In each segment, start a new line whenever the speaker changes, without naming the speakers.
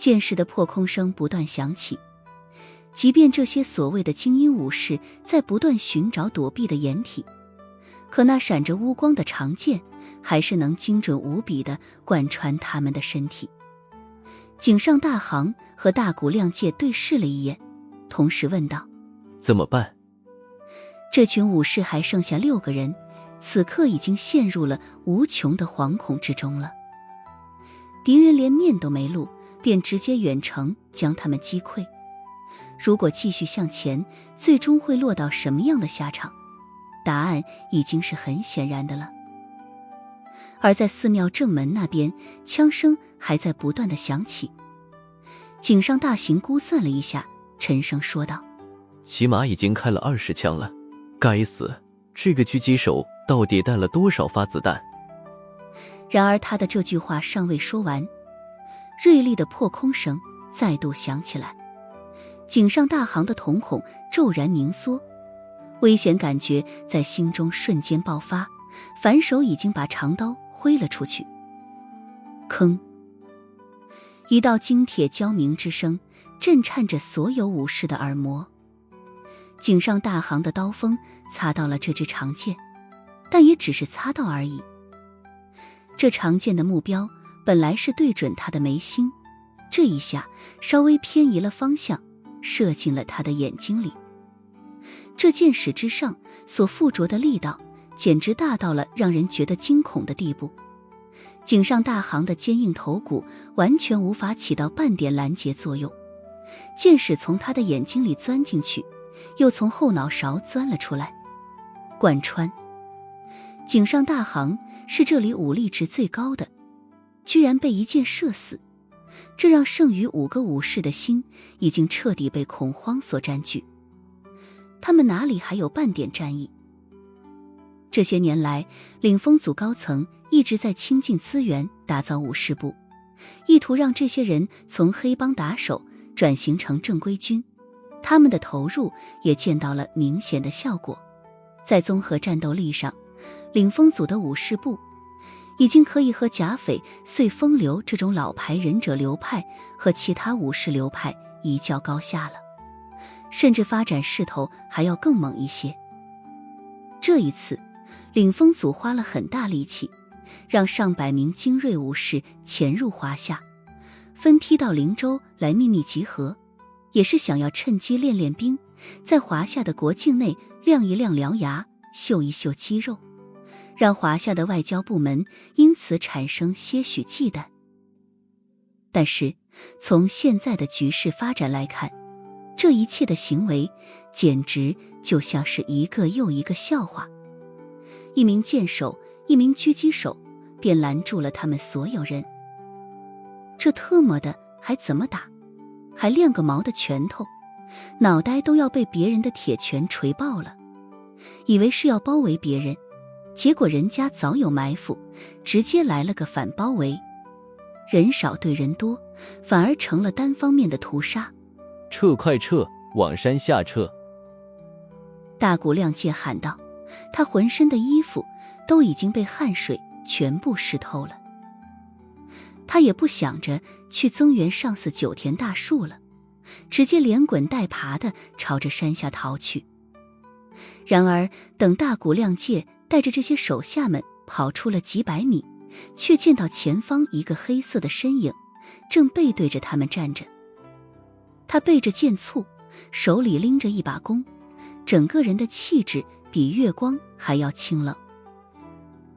剑士的破空声不断响起，即便这些所谓的精英武士在不断寻找躲避的掩体，可那闪着乌光的长剑还是能精准无比地贯穿他们的身体。井上大行和大谷亮介对视了一眼，同时问道：
怎么办？
这群武士还剩下6个人，此刻已经陷入了无穷的惶恐之中了。敌人连面都没露，便直接远程将他们击溃。如果继续向前，最终会落到什么样的下场？答案已经是很显然的了。而在寺庙正门那边，枪声还在不断的响起。井上大行估算了一下，沉声说道：
起码已经开了20枪了，该死，这个狙击手到底带了多少发子弹？
然而他的这句话尚未说完，锐利的破空声再度响起来。井上大行的瞳孔骤然凝缩，危险感觉在心中瞬间爆发，反手已经把长刀挥了出去。吭！一道金铁交鸣之声震颤着所有武士的耳膜。井上大行的刀锋擦到了这支长剑，但也只是擦到而已。这长剑的目标本来是对准他的眉心，这一下稍微偏移了方向，射进了他的眼睛里。这剑矢之上所附着的力道简直大到了让人觉得惊恐的地步。井上大行的坚硬头骨完全无法起到半点拦截作用，剑矢从他的眼睛里钻进去，又从后脑勺钻了出来，贯穿。井上大行是这里武力值最高的，居然被一箭射死，这让剩余5个武士的心已经彻底被恐慌所占据。他们哪里还有半点战意？这些年来，领风组高层一直在倾尽资源打造武士部，意图让这些人从黑帮打手转型成正规军。他们的投入也见到了明显的效果，在综合战斗力上，领风组的武士部已经可以和甲斐、碎风流这种老牌忍者流派和其他武士流派一较高下了，甚至发展势头还要更猛一些。这一次，领风组花了很大力气，让上百名精锐武士潜入华夏，分批到灵州来秘密集合，也是想要趁机练练兵，在华夏的国境内亮一亮獠牙，秀一秀肌肉，让华夏的外交部门因此产生些许忌惮。但是从现在的局势发展来看，这一切的行为简直就像是一个又一个笑话。一名剑手，一名狙击手便拦住了他们所有人。这特么的还怎么打？还练个毛的拳头，脑袋都要被别人的铁拳锤爆了。以为是要包围别人，结果人家早有埋伏，直接来了个反包围。人少对人多，反而成了单方面的屠杀。
撤，快撤，往山下撤！
大谷亮介喊道，他浑身的衣服都已经被汗水全部湿透了。他也不想着去增援上司九田大树了，直接连滚带爬地朝着山下逃去。然而等大谷亮介带着这些手下们跑出了几百米，却见到前方一个黑色的身影正背对着他们站着。他背着剑簇，手里拎着一把弓，整个人的气质比月光还要清冷。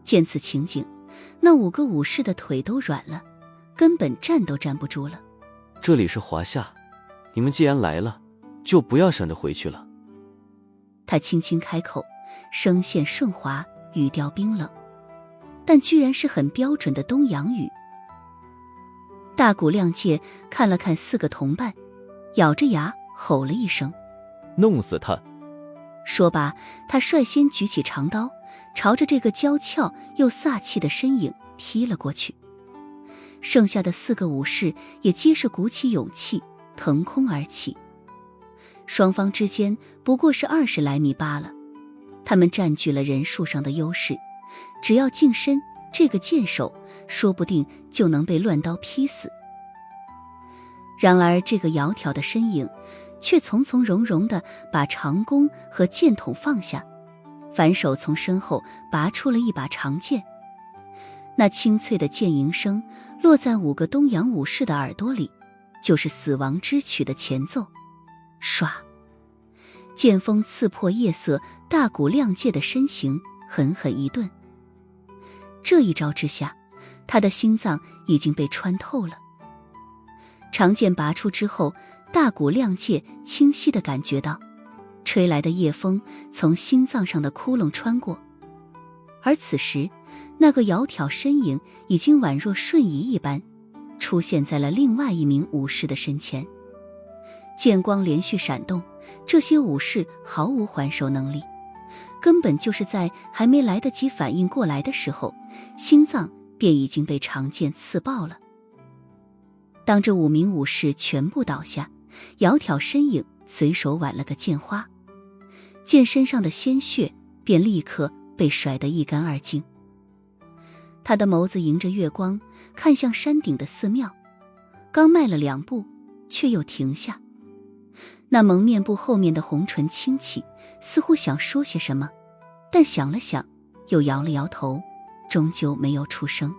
见此情景，那5个武士的腿都软了，根本站都站不住了。
这里是华夏，你们既然来了，就不要想着回去了。
他轻轻开口，声线顺滑，语调冰冷，但居然是很标准的东洋语。大谷亮介看了看4个同伴，咬着牙吼了一声：
弄死他！
说罢，他率先举起长刀，朝着这个娇俏又飒气的身影劈了过去。剩下的4个武士也皆是鼓起勇气，腾空而起。双方之间不过是20来米罢了，他们占据了人数上的优势，只要近身，这个剑手说不定就能被乱刀劈死。然而这个窈窕的身影却从从容容地把长弓和剑筒放下，反手从身后拔出了一把长剑。那清脆的剑吟声落在5个东洋武士的耳朵里，就是死亡之曲的前奏。唰，剑锋刺破夜色，大骨亮介的身形狠狠一顿。这一招之下，他的心脏已经被穿透了。长剑拔出之后，大骨亮介清晰地感觉到吹来的夜风从心脏上的窟窿穿过，而此时那个窈窕身影已经宛若瞬移一般，出现在了另外一名武士的身前。剑光连续闪动，这些武士毫无还手能力，根本就是在还没来得及反应过来的时候，心脏便已经被长剑刺爆了。当这5名武士全部倒下，窈窕身影随手挽了个剑花，剑身上的鲜血便立刻被甩得一干二净。他的眸子迎着月光看向山顶的寺庙，刚迈了2步，却又停下。那蒙面布后面的红唇轻启，似乎想说些什么，但想了想，又摇了摇头，终究没有出声。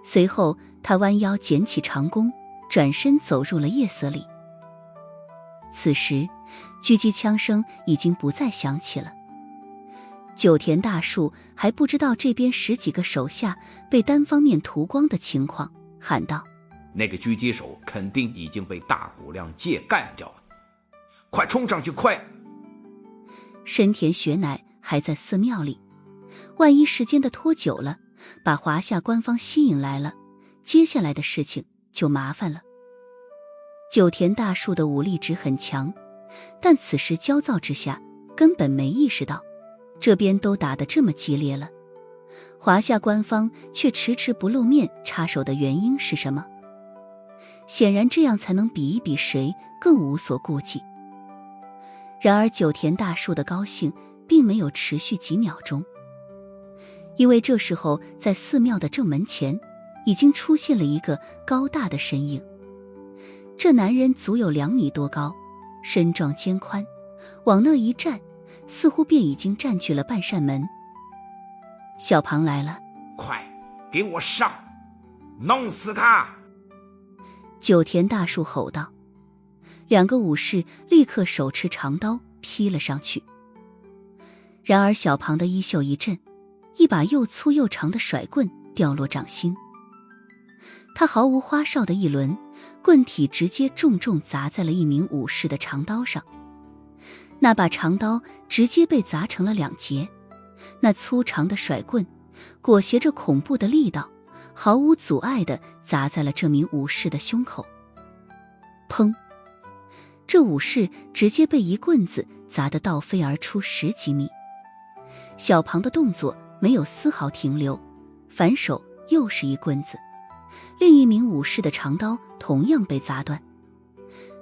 随后他弯腰捡起长弓，转身走入了夜色里。此时狙击枪声已经不再响起了。九田大树还不知道这边10几个手下被单方面屠光的情况，喊道：
那个狙击手肯定已经被大骨亮介干掉了，快冲上去，快！
深田雪乃还在寺庙里，万一时间的拖久了，把华夏官方吸引来了，接下来的事情就麻烦了。九田大树的武力值很强，但此时焦躁之下根本没意识到这边都打得这么激烈了，华夏官方却迟迟不露面插手的原因是什么？显然这样才能比一比谁更无所顾忌。然而九田大树的高兴并没有持续几秒钟，因为这时候在寺庙的正门前已经出现了一个高大的身影。这男人足有2米多高，身壮肩宽，往那一站，似乎便已经占据了半扇门。小庞来了，
快给我上，弄死他！
九田大树吼道。2个武士立刻手持长刀劈了上去。然而小庞的衣袖一震，一把又粗又长的甩棍掉落掌心。他毫无花哨的一抡，棍体直接重重砸在了一名武士的长刀上。那把长刀直接被砸成了2截，那粗长的甩棍裹挟着恐怖的力道，毫无阻碍地砸在了这名武士的胸口。砰！这武士直接被一棍子砸得倒飞而出10几米。小庞的动作没有丝毫停留，反手又是一棍子，另一名武士的长刀同样被砸断。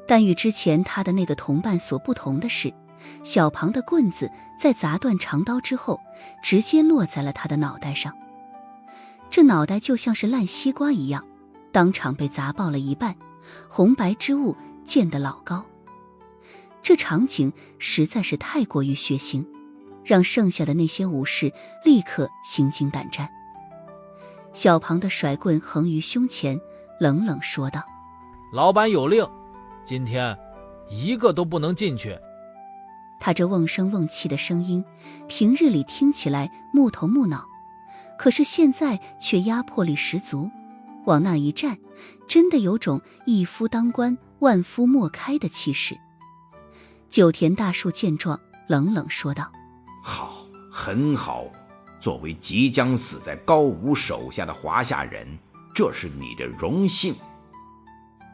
但与之前他的那个同伴所不同的是，小庞的棍子在砸断长刀之后直接落在了他的脑袋上。这脑袋就像是烂西瓜一样，当场被砸爆了一半，红白之物溅得老高。这场景实在是太过于血腥，让剩下的那些武士立刻心惊胆战。小庞的甩棍横于胸前，冷冷说道：
老板有令，今天一个都不能进去。
他这瓮声瓮气的声音，平日里听起来木头木脑，可是现在却压迫力十足，往那一站，真的有种一夫当关，万夫莫开的气势。九田大树见状，冷冷说道：
好，很好，作为即将死在高武手下的华夏人，这是你的荣幸。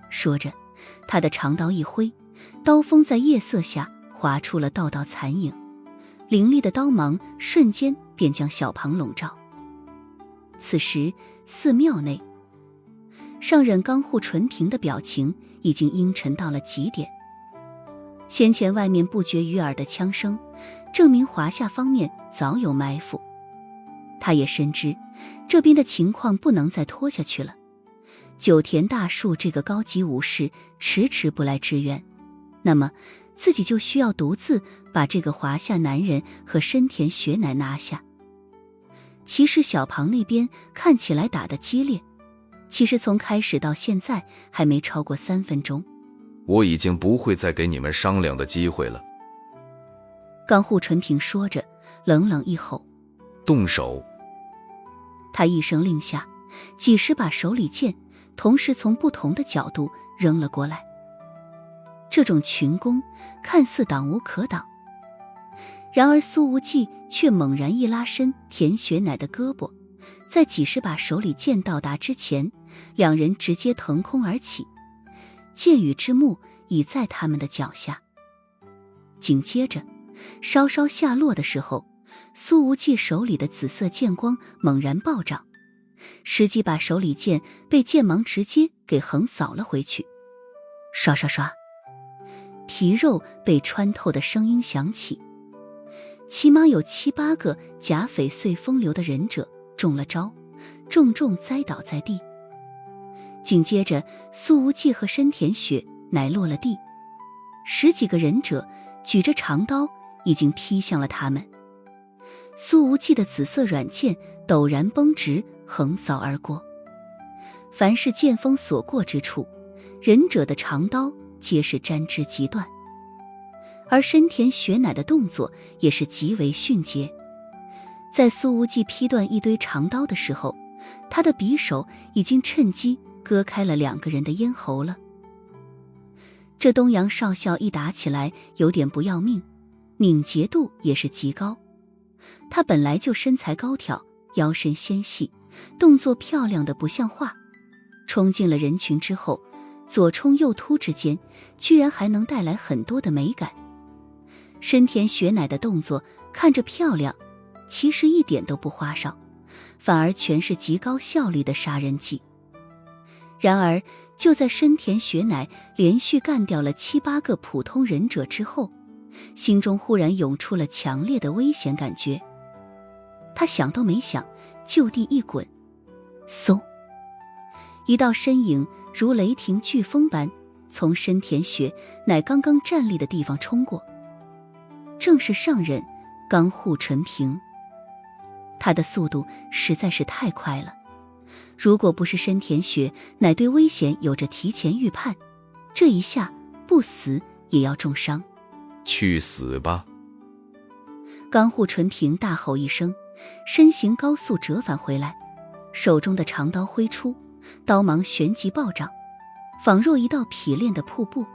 说着，他的长刀一挥，刀锋在夜色下划出了道道残影，凌厉的刀芒瞬间便将小庞笼罩。此时寺庙内，上忍刚护纯平的表情已经阴沉到了极点。先前外面不绝于耳的枪声，证明华夏方面早有埋伏。他也深知这边的情况不能再拖下去了，九田大树这个高级武士迟迟不来支援，那么自己就需要独自把这个华夏男人和深田雪乃拿下。骑士小庞那边看起来打得激烈，其实从开始到现在还没超过3分钟。
我已经不会再给你们商量的机会了。
冈户纯平说着，冷冷一吼：
动手！
他一声令下，几十把手里剑同时从不同的角度扔了过来。这种群攻看似挡无可挡，然而苏无忌却猛然一拉伸田雪乃的胳膊，在几十把手里剑到达之前，两人直接腾空而起，剑雨之幕已在他们的脚下。紧接着稍稍下落的时候，苏无忌手里的紫色剑光猛然暴涨，十几把手里剑被剑芒直接给横扫了回去。刷刷刷，皮肉被穿透的声音响起，起码有7、8个甲翡翠风流的忍者中了招，重重栽倒在地。紧接着苏无忌和深田雪乃落了地，10几个忍者举着长刀已经劈向了他们。苏无忌的紫色软剑陡然绷直，横扫而过。凡是剑锋所过之处，忍者的长刀皆是沾之即断。而深田雪乃的动作也是极为迅捷，在苏无忌劈断一堆长刀的时候，他的匕首已经趁机割开了2个人的咽喉了。这东洋少校一打起来有点不要命，敏捷度也是极高。他本来就身材高挑，腰身纤细，动作漂亮的不像话，冲进了人群之后，左冲右突之间居然还能带来很多的美感。深田雪乃的动作看着漂亮，其实一点都不花哨，反而全是极高效率的杀人技。然而就在深田雪乃连续干掉了7、8个普通忍者之后，心中忽然涌出了强烈的危险感觉。他想都没想，就地一滚，嗖，一道身影如雷霆飓风般从深田雪乃刚刚站立的地方冲过，正是上忍冈户纯平。他的速度实在是太快了，如果不是深田雪乃对危险有着提前预判，这一下不死也要重伤。
去死吧！
冈户纯平大吼一声，身形高速折返回来，手中的长刀挥出，刀芒旋即暴涨，仿若一道匹练的瀑布，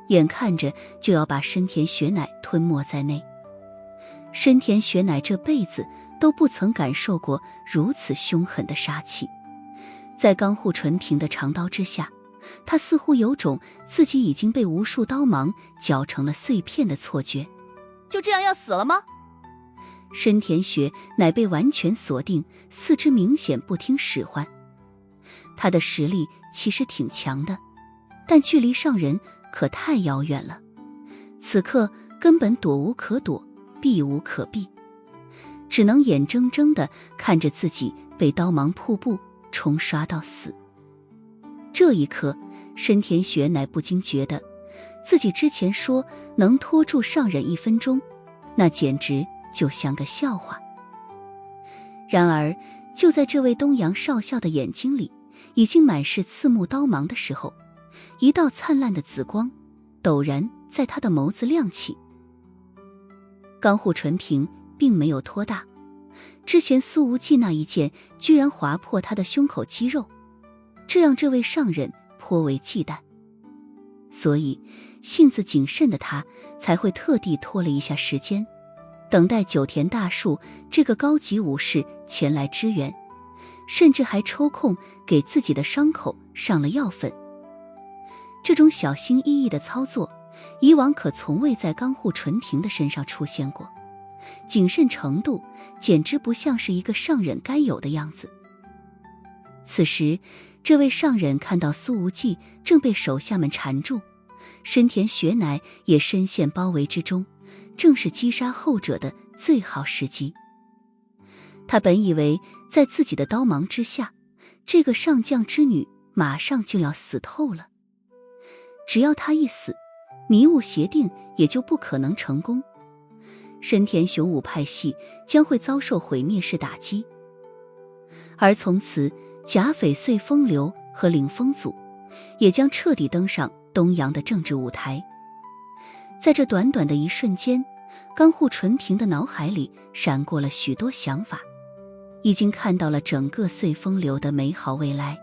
眼看着就要把深田雪乃吞没在内。深田雪乃这辈子都不曾感受过如此凶狠的杀气，在冈户纯平的长刀之下，他似乎有种自己已经被无数刀芒绞成了碎片的错觉。
就这样要死了吗？
深田雪乃被完全锁定，四肢明显不听使唤。他的实力其实挺强的，但距离上人可太遥远了，此刻根本躲无可躲，避无可避，只能眼睁睁地看着自己被刀芒瀑布冲刷到死。这一刻，深田雪乃不禁觉得自己之前说能拖住上忍1分钟，那简直就像个笑话。然而就在这位东洋少校的眼睛里已经满是刺目刀芒的时候，一道灿烂的紫光陡然在他的眸子亮起。冈户纯平并没有拖大，之前苏无忌那一剑居然划破他的胸口肌肉，这让这位上忍颇为忌惮，所以性子谨慎的他才会特地拖了一下时间，等待九田大树这个高级武士前来支援，甚至还抽空给自己的伤口上了药粉。这种小心翼翼的操作，以往可从未在冈户纯平的身上出现过，谨慎程度简直不像是一个上忍该有的样子。此时这位上忍看到苏无忌正被手下们缠住，深田雪乃也深陷包围之中，正是击杀后者的最好时机。他本以为在自己的刀芒之下，这个上将之女马上就要死透了。只要他一死，迷雾协定也就不可能成功，深田雄武派系将会遭受毁灭式打击。而从此，甲斐穗风流和领风组也将彻底登上东洋的政治舞台。在这短短的一瞬间，冈户纯平的脑海里闪过了许多想法，已经看到了整个穗风流的美好未来。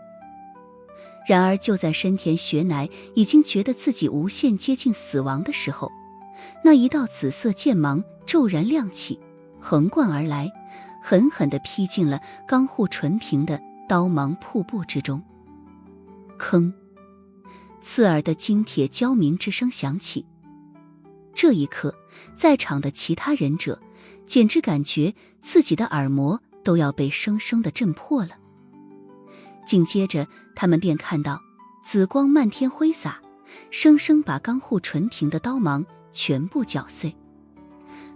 然而就在深田雪乃已经觉得自己无限接近死亡的时候，那一道紫色剑芒骤然亮起，横贯而来，狠狠地劈进了冈户纯平的刀芒瀑布之中。吭，刺耳的金铁交鸣之声响起。这一刻，在场的其他忍者简直感觉自己的耳膜都要被生生地震破了。紧接着，他们便看到紫光漫天挥洒，生生把冈户纯平的刀芒全部搅碎。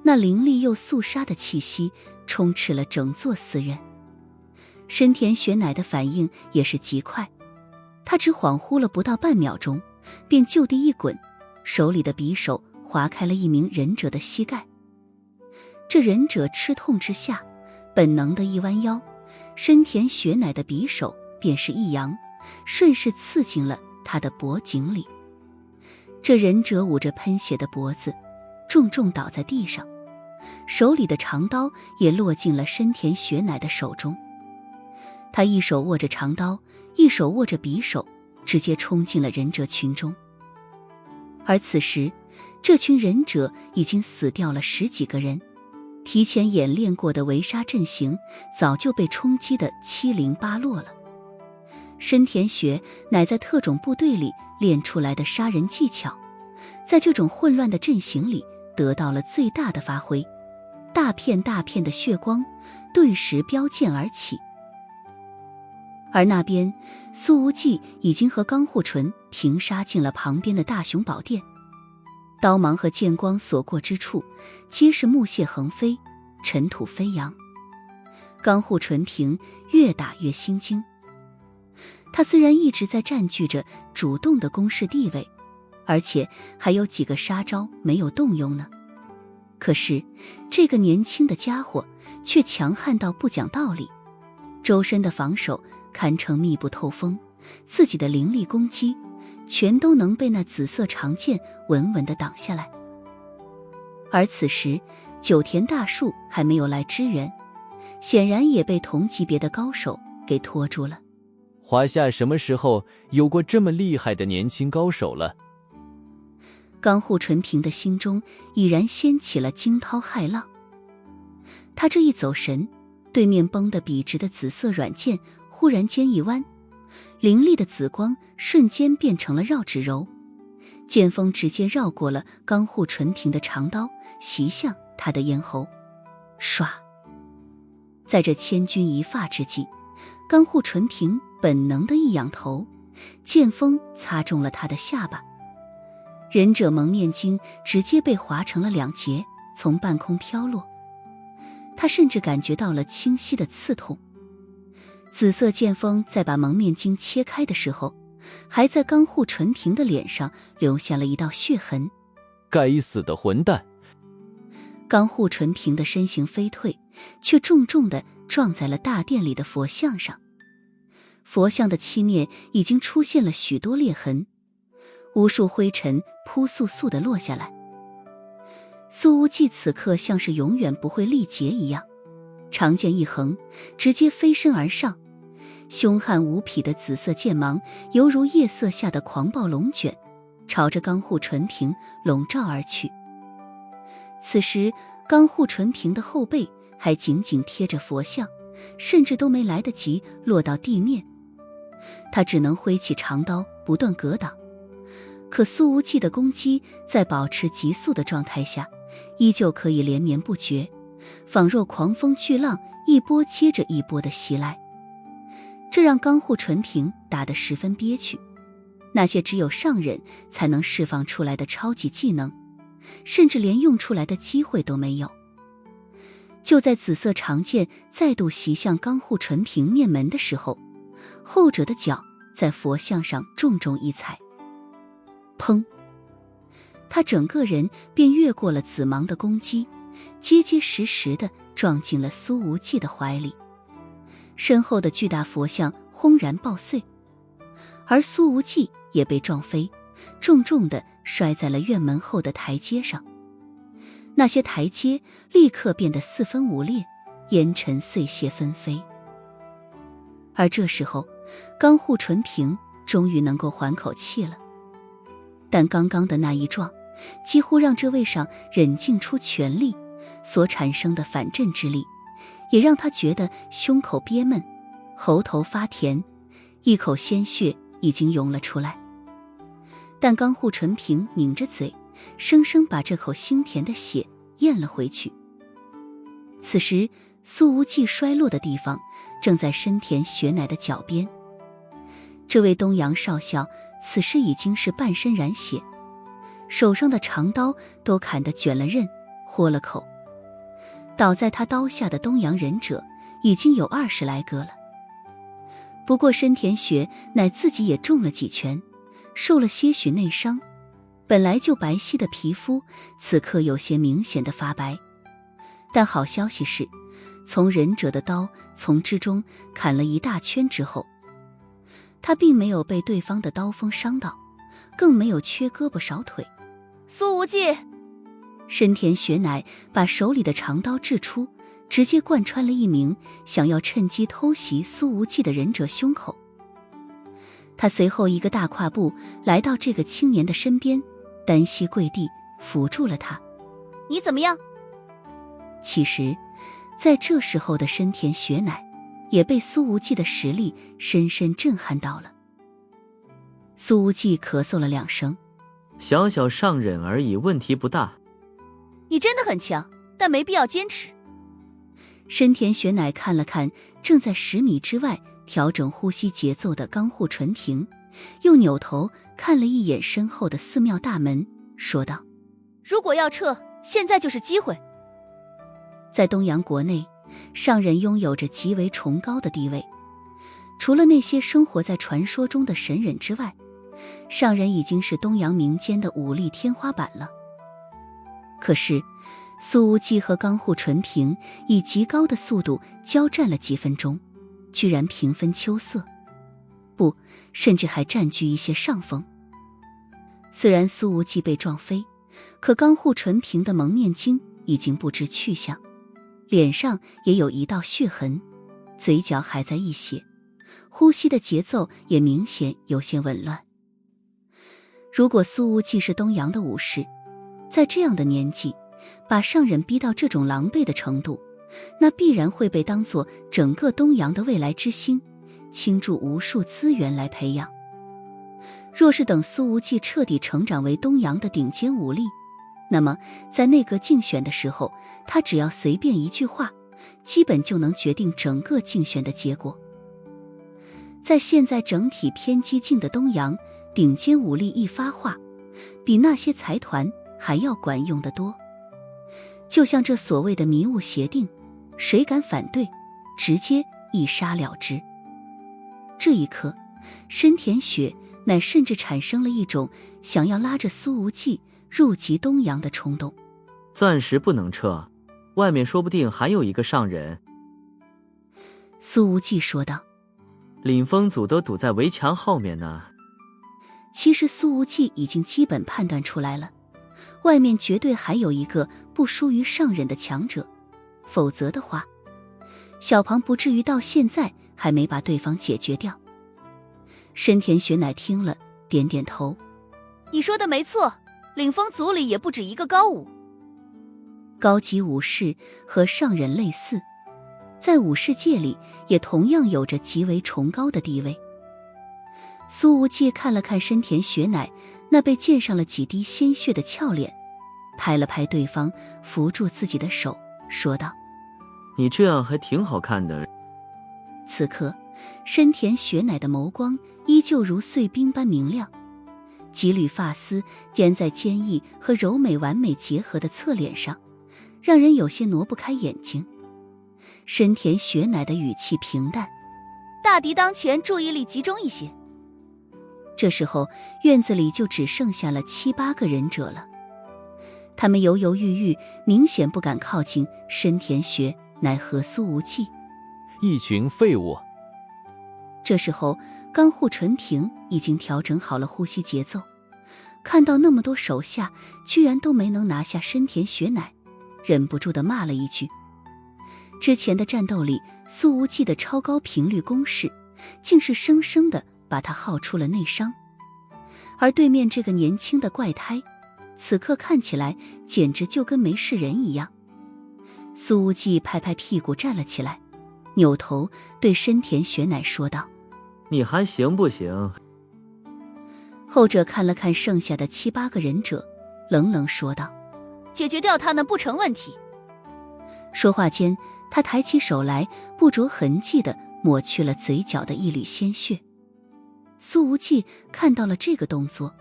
那凌厉又肃杀的气息充斥了整座寺院。深田雪乃的反应也是极快，他只恍惚了不到半秒钟，便就地一滚，手里的匕首划开了一名忍者的膝盖。这忍者吃痛之下，本能的一弯腰，深田雪乃的匕首便是一扬，顺势刺进了他的脖颈里。这忍者捂着喷血的脖子，重重倒在地上，手里的长刀也落进了深田雪乃的手中。他一手握着长刀，一手握着匕首，直接冲进了忍者群中。而此时，这群忍者已经死掉了10几个人，提前演练过的围杀阵型早就被冲击得七零八落了。深田雪乃在特种部队里练出来的杀人技巧，在这种混乱的阵型里得到了最大的发挥，大片大片的血光顿时飙溅而起。而那边，苏无忌已经和冈户纯平杀进了旁边的大雄宝殿，刀芒和剑光所过之处，皆是木屑横飞，尘土飞扬。冈户纯平越打越心惊，他虽然一直在占据着主动的攻势地位，而且还有几个杀招没有动用呢，可是这个年轻的家伙却强悍到不讲道理，周身的防守堪称密不透风，自己的凌厉攻击全都能被那紫色长剑稳稳地挡下来。而此时九田大树还没有来支援，显然也被同级别的高手给拖住了。
华夏什么时候有过这么厉害的年轻高手了？
冈户纯平的心中已然掀起了惊涛骇浪。他这一走神，对面绷得笔直的紫色软剑忽然间一弯，凌厉的紫光瞬间变成了绕指柔，剑锋直接绕过了冈户纯平的长刀，袭向他的咽喉。唰！在这千钧一发之际，冈户纯平本能的一仰头，剑锋擦中了他的下巴，忍者蒙面巾直接被划成了2截，从半空飘落。他甚至感觉到了清晰的刺痛。紫色剑锋在把蒙面巾切开的时候，还在冈户纯平的脸上留下了一道血痕。
该死的混蛋！
冈户纯平的身形飞退，却重重地撞在了大殿里的佛像上。佛像的漆面已经出现了许多裂痕，无数灰尘扑簌簌地落下来。苏无忌此刻像是永远不会力竭一样，长剑一横，直接飞身而上，凶悍无匹的紫色剑芒犹如夜色下的狂暴龙卷，朝着冈户纯平笼罩而去。此时冈户纯平的后背还紧紧贴着佛像，甚至都没来得及落到地面，他只能挥起长刀不断格挡。可苏无忌的攻击在保持急速的状态下，依旧可以连绵不绝，仿若狂风巨浪，一波接着一波的袭来。这让冈户纯平打得十分憋屈，那些只有上忍才能释放出来的超级技能，甚至连用出来的机会都没有。就在紫色长剑再度袭向冈户纯平面门的时候，后者的脚在佛像上重重一踩，砰！他整个人便越过了紫芒的攻击，结结实实地撞进了苏无忌的怀里。身后的巨大佛像轰然爆碎，而苏无忌也被撞飞，重重地摔在了院门后的台阶上。那些台阶立刻变得四分五裂，烟尘碎屑纷飞。而这时候，刚护纯平终于能够缓口气了。但刚刚的那一撞，几乎让这位上忍尽出全力，所产生的反震之力，也让他觉得胸口憋闷，喉头发甜，一口鲜血已经涌了出来。但刚护纯平抿着嘴，生生把这口腥甜的血咽了回去。此时苏无忌摔落的地方正在深田雪乃的脚边。这位东洋少校此时已经是半身染血，手上的长刀都砍得卷了刃，豁了口。倒在他刀下的东洋忍者已经有20来个了。不过深田雪乃自己也中了几拳，受了些许内伤，本来就白皙的皮肤此刻有些明显的发白。但好消息是，从忍者的刀从之中砍了一大圈之后，他并没有被对方的刀锋伤到，更没有缺胳膊少腿。
苏无忌，
深田雪乃把手里的长刀掷出，直接贯穿了一名想要趁机偷袭苏无忌的忍者胸口。他随后一个大跨步来到这个青年的身边，单膝跪地扶住了他。
你怎么样？
其实在这时候的深田雪乃也被苏无忌的实力深深震撼到了。苏无忌咳嗽了2声，
小小上忍而已，问题不大。
你真的很强，但没必要坚持。
深田雪乃看了看正在10米之外调整呼吸节奏的刚护纯平，又扭头看了一眼身后的寺庙大门，说道：
如果要撤，现在就是机会。
在东洋国内，上忍拥有着极为崇高的地位，除了那些生活在传说中的神忍之外，上忍已经是东洋民间的武力天花板了。可是苏无忌和刚护纯平以极高的速度交战了几分钟，居然平分秋色，不，甚至还占据一些上风。虽然苏无忌被撞飞，可刚护纯平的蒙面精已经不知去向，脸上也有一道血痕，嘴角还在溢血，呼吸的节奏也明显有些紊乱。如果苏无忌是东洋的武士，在这样的年纪把上忍逼到这种狼狈的程度，那必然会被当作整个东洋的未来之星，倾注无数资源来培养。若是等苏无忌彻底成长为东洋的顶尖武力，那么在内阁竞选的时候，他只要随便一句话，基本就能决定整个竞选的结果。在现在整体偏激进的东洋，顶尖武力一发话，比那些财团还要管用得多。就像这所谓的迷雾协定，谁敢反对，直接一杀了之。这一刻，深田雪乃甚至产生了一种想要拉着苏无忌入籍东洋的冲动。
暂时不能撤，外面说不定还有一个上忍。
苏无忌说道。
领风组都堵在围墙后面呢。
其实苏无忌已经基本判断出来了，外面绝对还有一个不输于上忍的强者，否则的话，小庞不至于到现在还没把对方解决掉。深田雪乃听了，点点头。
你说的没错，领风组里也不止一个高武。
高级武士和上忍类似，在武士界里也同样有着极为崇高的地位。苏无忌看了看深田雪乃那被溅上了几滴鲜血的俏脸，拍了拍对方扶住自己的手，说道：
你这样还挺好看的。
此刻深田雪乃的眸光依旧如碎冰般明亮，几缕发丝粘在坚毅和柔美完美结合的侧脸上，让人有些挪不开眼睛。深田雪乃的语气平淡：
大敌当前，注意力集中一些。
这时候院子里就只剩下了7、8个忍者了，他们犹犹豫豫，明显不敢靠近深田学乃和苏无忌。
一群废物。
这时候冈户纯平已经调整好了呼吸节奏，看到那么多手下居然都没能拿下深田学乃，忍不住地骂了一句。之前的战斗里，苏无忌的超高频率攻势竟是生生地把他耗出了内伤，而对面这个年轻的怪胎此刻看起来简直就跟没事人一样。苏无忌拍拍屁股站了起来，扭头对深田学乃说道：
你还行不行？
后者看了看剩下的7、8个忍者，冷冷说道：
解决掉他呢不成问题。
说话间，他抬起手来，不着痕迹地抹去了嘴角的一缕鲜血。苏无忌看到了这个动作，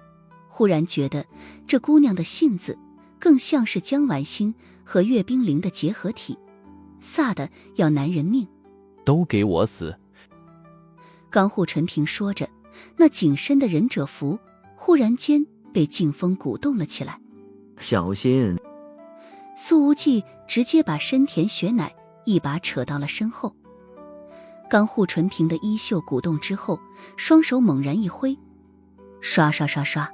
忽然觉得这姑娘的性子更像是江婉欣和岳冰凌的结合体，飒的要男人命。
都给我死！
冈户纯平说着，那紧身的忍者服忽然间被劲风鼓动了起来。
小心！
苏无忌直接把深田学乃一把扯到了身后。冈户纯平的衣袖鼓动之后，双手猛然一挥，刷刷刷刷，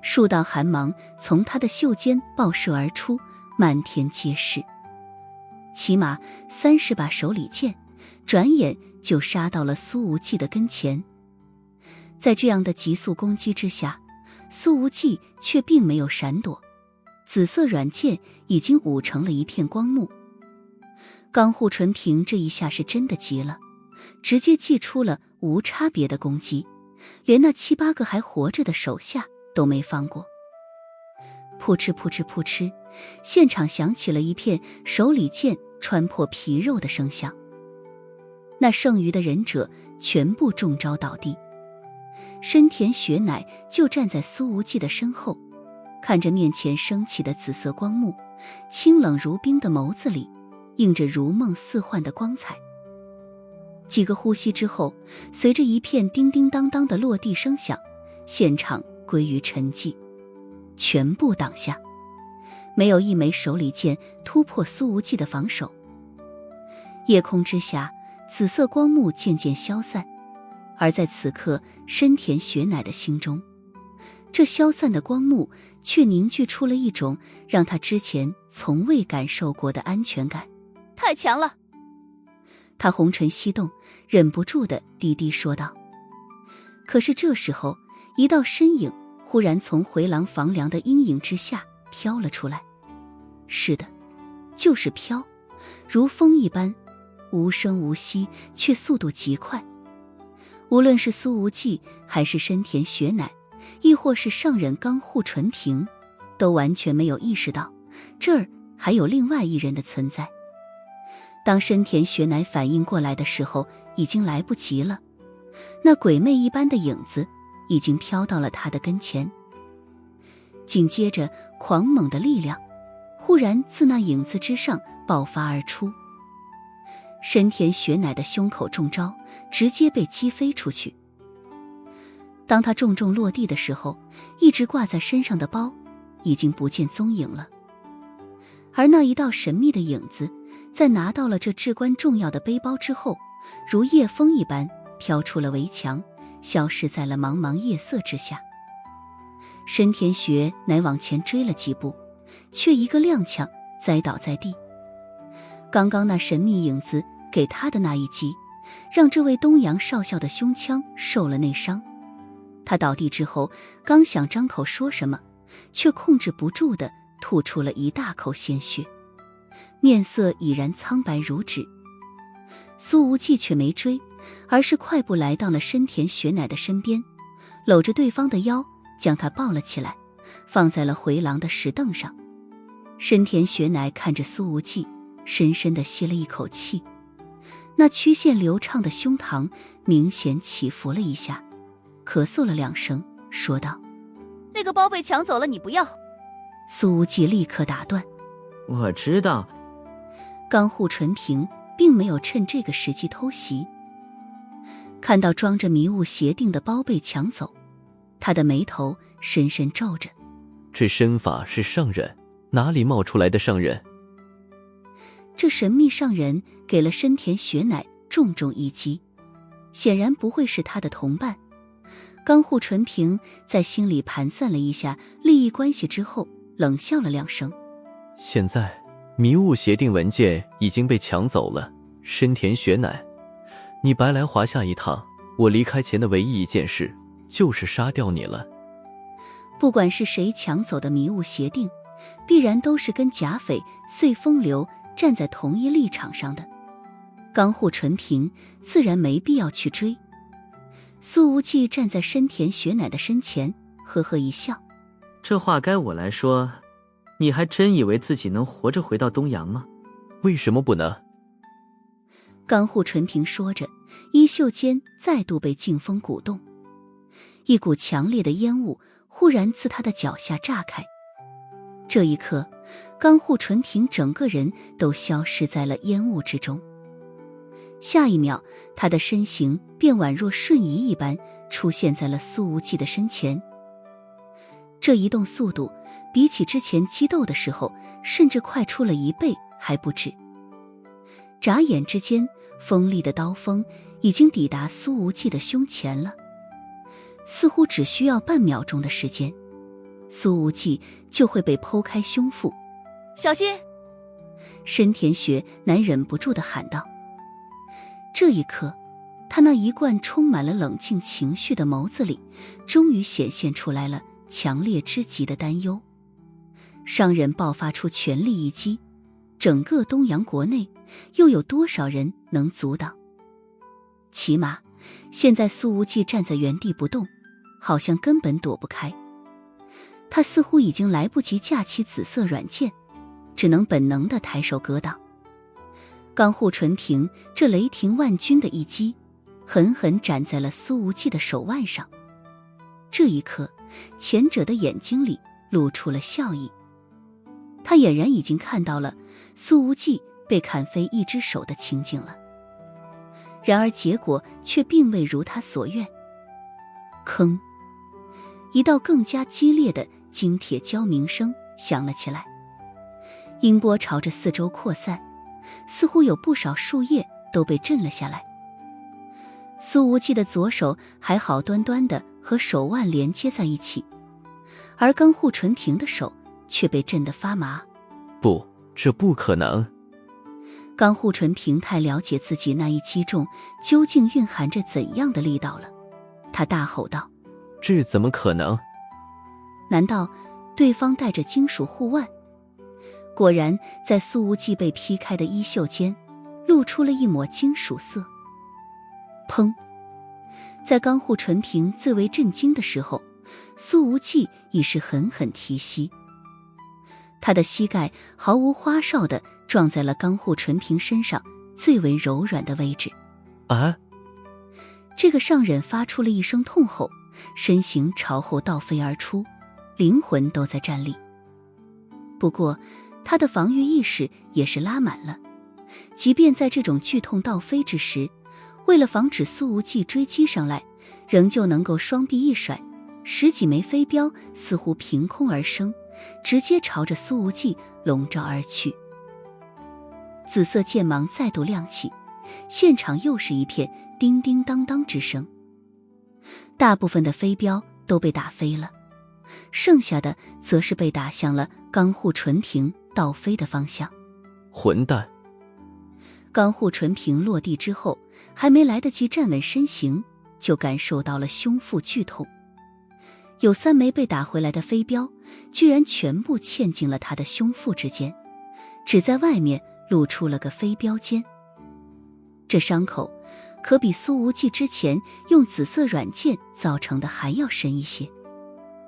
数道寒芒从他的袖间爆射而出，漫天皆是。起码30把手里剑转眼就杀到了苏无忌的跟前。在这样的急速攻击之下，苏无忌却并没有闪躲，紫色软剑已经舞成了一片光幕。冈户纯平这一下是真的急了，直接祭出了无差别的攻击，连那7、8个还活着的手下都没放过。扑哧扑哧扑哧，现场响起了一片手里剑穿破皮肉的声响。那剩余的忍者全部中招倒地。深田学乃就站在苏无忌的身后，看着面前升起的紫色光幕，清冷如冰的眸子里映着如梦似幻的光彩。几个呼吸之后，随着一片叮叮当当的落地声响，现场归于沉寂，全部倒下，没有一枚手里剑突破苏无忌的防守。夜空之下，紫色光幕渐渐消散，而在此刻深田学乃的心中，这消散的光幕却凝聚出了一种让他之前从未感受过的安全感。
太强了！
他红唇翕动，忍不住地低低说道。可是这时候，一道身影忽然从回廊房梁的阴影之下飘了出来。是的，就是飘，如风一般，无声无息，却速度极快。无论是苏无忌，还是深田学乃，亦或是上忍冈户纯平，都完全没有意识到这儿还有另外一人的存在。当深田学乃反应过来的时候，已经来不及了。那鬼魅一般的影子已经飘到了他的跟前。紧接着，狂猛的力量忽然自那影子之上爆发而出。深田学乃的胸口中招，直接被击飞出去。当他重重落地的时候，一直挂在身上的包已经不见踪影了。而那一道神秘的影子，在拿到了这至关重要的背包之后，如夜风一般飘出了围墙，消失在了茫茫夜色之下。深田学乃往前追了几步，却一个踉跄栽倒在地。刚刚那神秘影子给他的那一击，让这位东洋少校的胸腔受了内伤。他倒地之后，刚想张口说什么，却控制不住地吐出了一大口鲜血，面色已然苍白如纸。苏无忌却没追，而是快步来到了深田学乃的身边，搂着对方的腰，将他抱了起来，放在了回廊的石凳上。深田学乃看着苏无忌，深深地吸了一口气，那曲线流畅的胸膛明显起伏了一下，咳嗽了2声，说道：
那个包被抢走了，你不要。
苏无忌立刻打断：
我知道。
冈户纯平并没有趁这个时机偷袭。看到装着迷雾邪定的包被抢走，他的眉头深深皱着。
这身法是上人，哪里冒出来的上人？
这神秘上人给了深田雪乃重重一击，显然不会是他的同伴。冈户纯平在心里盘算了一下利益关系之后，冷笑了2声。
现在迷雾协定文件已经被抢走了，深田雪乃，你白来华夏一趟，我离开前的唯一一件事就是杀掉你了。
不管是谁抢走的迷雾协定，必然都是跟甲斐、碎风流站在同一立场上的。冈户纯平自然没必要去追。苏无忌站在深田雪乃的身前，呵呵一笑：“
这话该我来说，你还真以为自己能活着回到东阳吗？”“
为什么不呢？”
冈户纯平说着，衣袖间再度被劲风鼓动，一股强烈的烟雾忽然自他的脚下炸开。这一刻，冈户纯平整个人都消失在了烟雾之中。下一秒，他的身形便宛若瞬移一般出现在了苏无忌的身前。这移动速度比起之前激斗的时候，甚至快出了1倍还不止。眨眼之间，锋利的刀锋已经抵达苏无忌的胸前了，似乎只需要半秒钟的时间，苏无忌就会被剖开胸腹。
小心！
深田雪乃忍不住地喊道。这一刻，他那一贯充满了冷静情绪的眸子里，终于显现出来了强烈之极的担忧。商人爆发出全力一击，整个东洋国内又有多少人能阻挡？起码现在苏无忌站在原地不动，好像根本躲不开。他似乎已经来不及架起紫色软剑，只能本能地抬手格挡。冈户纯平这雷霆万钧的一击狠狠斩在了苏无忌的手腕上。这一刻，前者的眼睛里露出了笑意，他俨然已经看到了苏无忌被砍飞一只手的情景了。然而结果却并未如他所愿。吭，一道更加激烈的金铁交鸣声响了起来，音波朝着四周扩散，似乎有不少树叶都被震了下来。苏无忌的左手还好端端的和手腕连接在一起，而冈户纯平的手却被震得发麻。
不，这不可能！
冈户纯平太了解自己那一击中究竟蕴含着怎样的力道了，他大吼道：“
这怎么可能？
难道对方带着金属护腕？”果然，在苏无忌被劈开的衣袖间，露出了一抹金属色。砰！在冈户纯平最为震惊的时候，苏无忌已是狠狠提膝，他的膝盖毫无花哨地撞在了冈户纯平身上最为柔软的位置。
啊！
这个上忍发出了一声痛吼，身形朝后倒飞而出，灵魂都在战栗。不过他的防御意识也是拉满了，即便在这种剧痛倒飞之时，为了防止苏无忌追击上来，仍旧能够双臂一甩，10几枚飞镖似乎凭空而生，直接朝着苏无忌笼罩而去。紫色剑芒再度亮起，现场又是一片叮叮当当之声。大部分的飞镖都被打飞了，剩下的则是被打向了冈户纯平倒飞的方向。
混蛋！
冈户纯平落地之后，还没来得及站稳身形，就感受到了胸腹剧痛。有3枚被打回来的飞镖，居然全部嵌进了他的胸腹之间，只在外面露出了个飞镖尖。这伤口可比苏无忌之前用紫色软剑造成的还要深一些，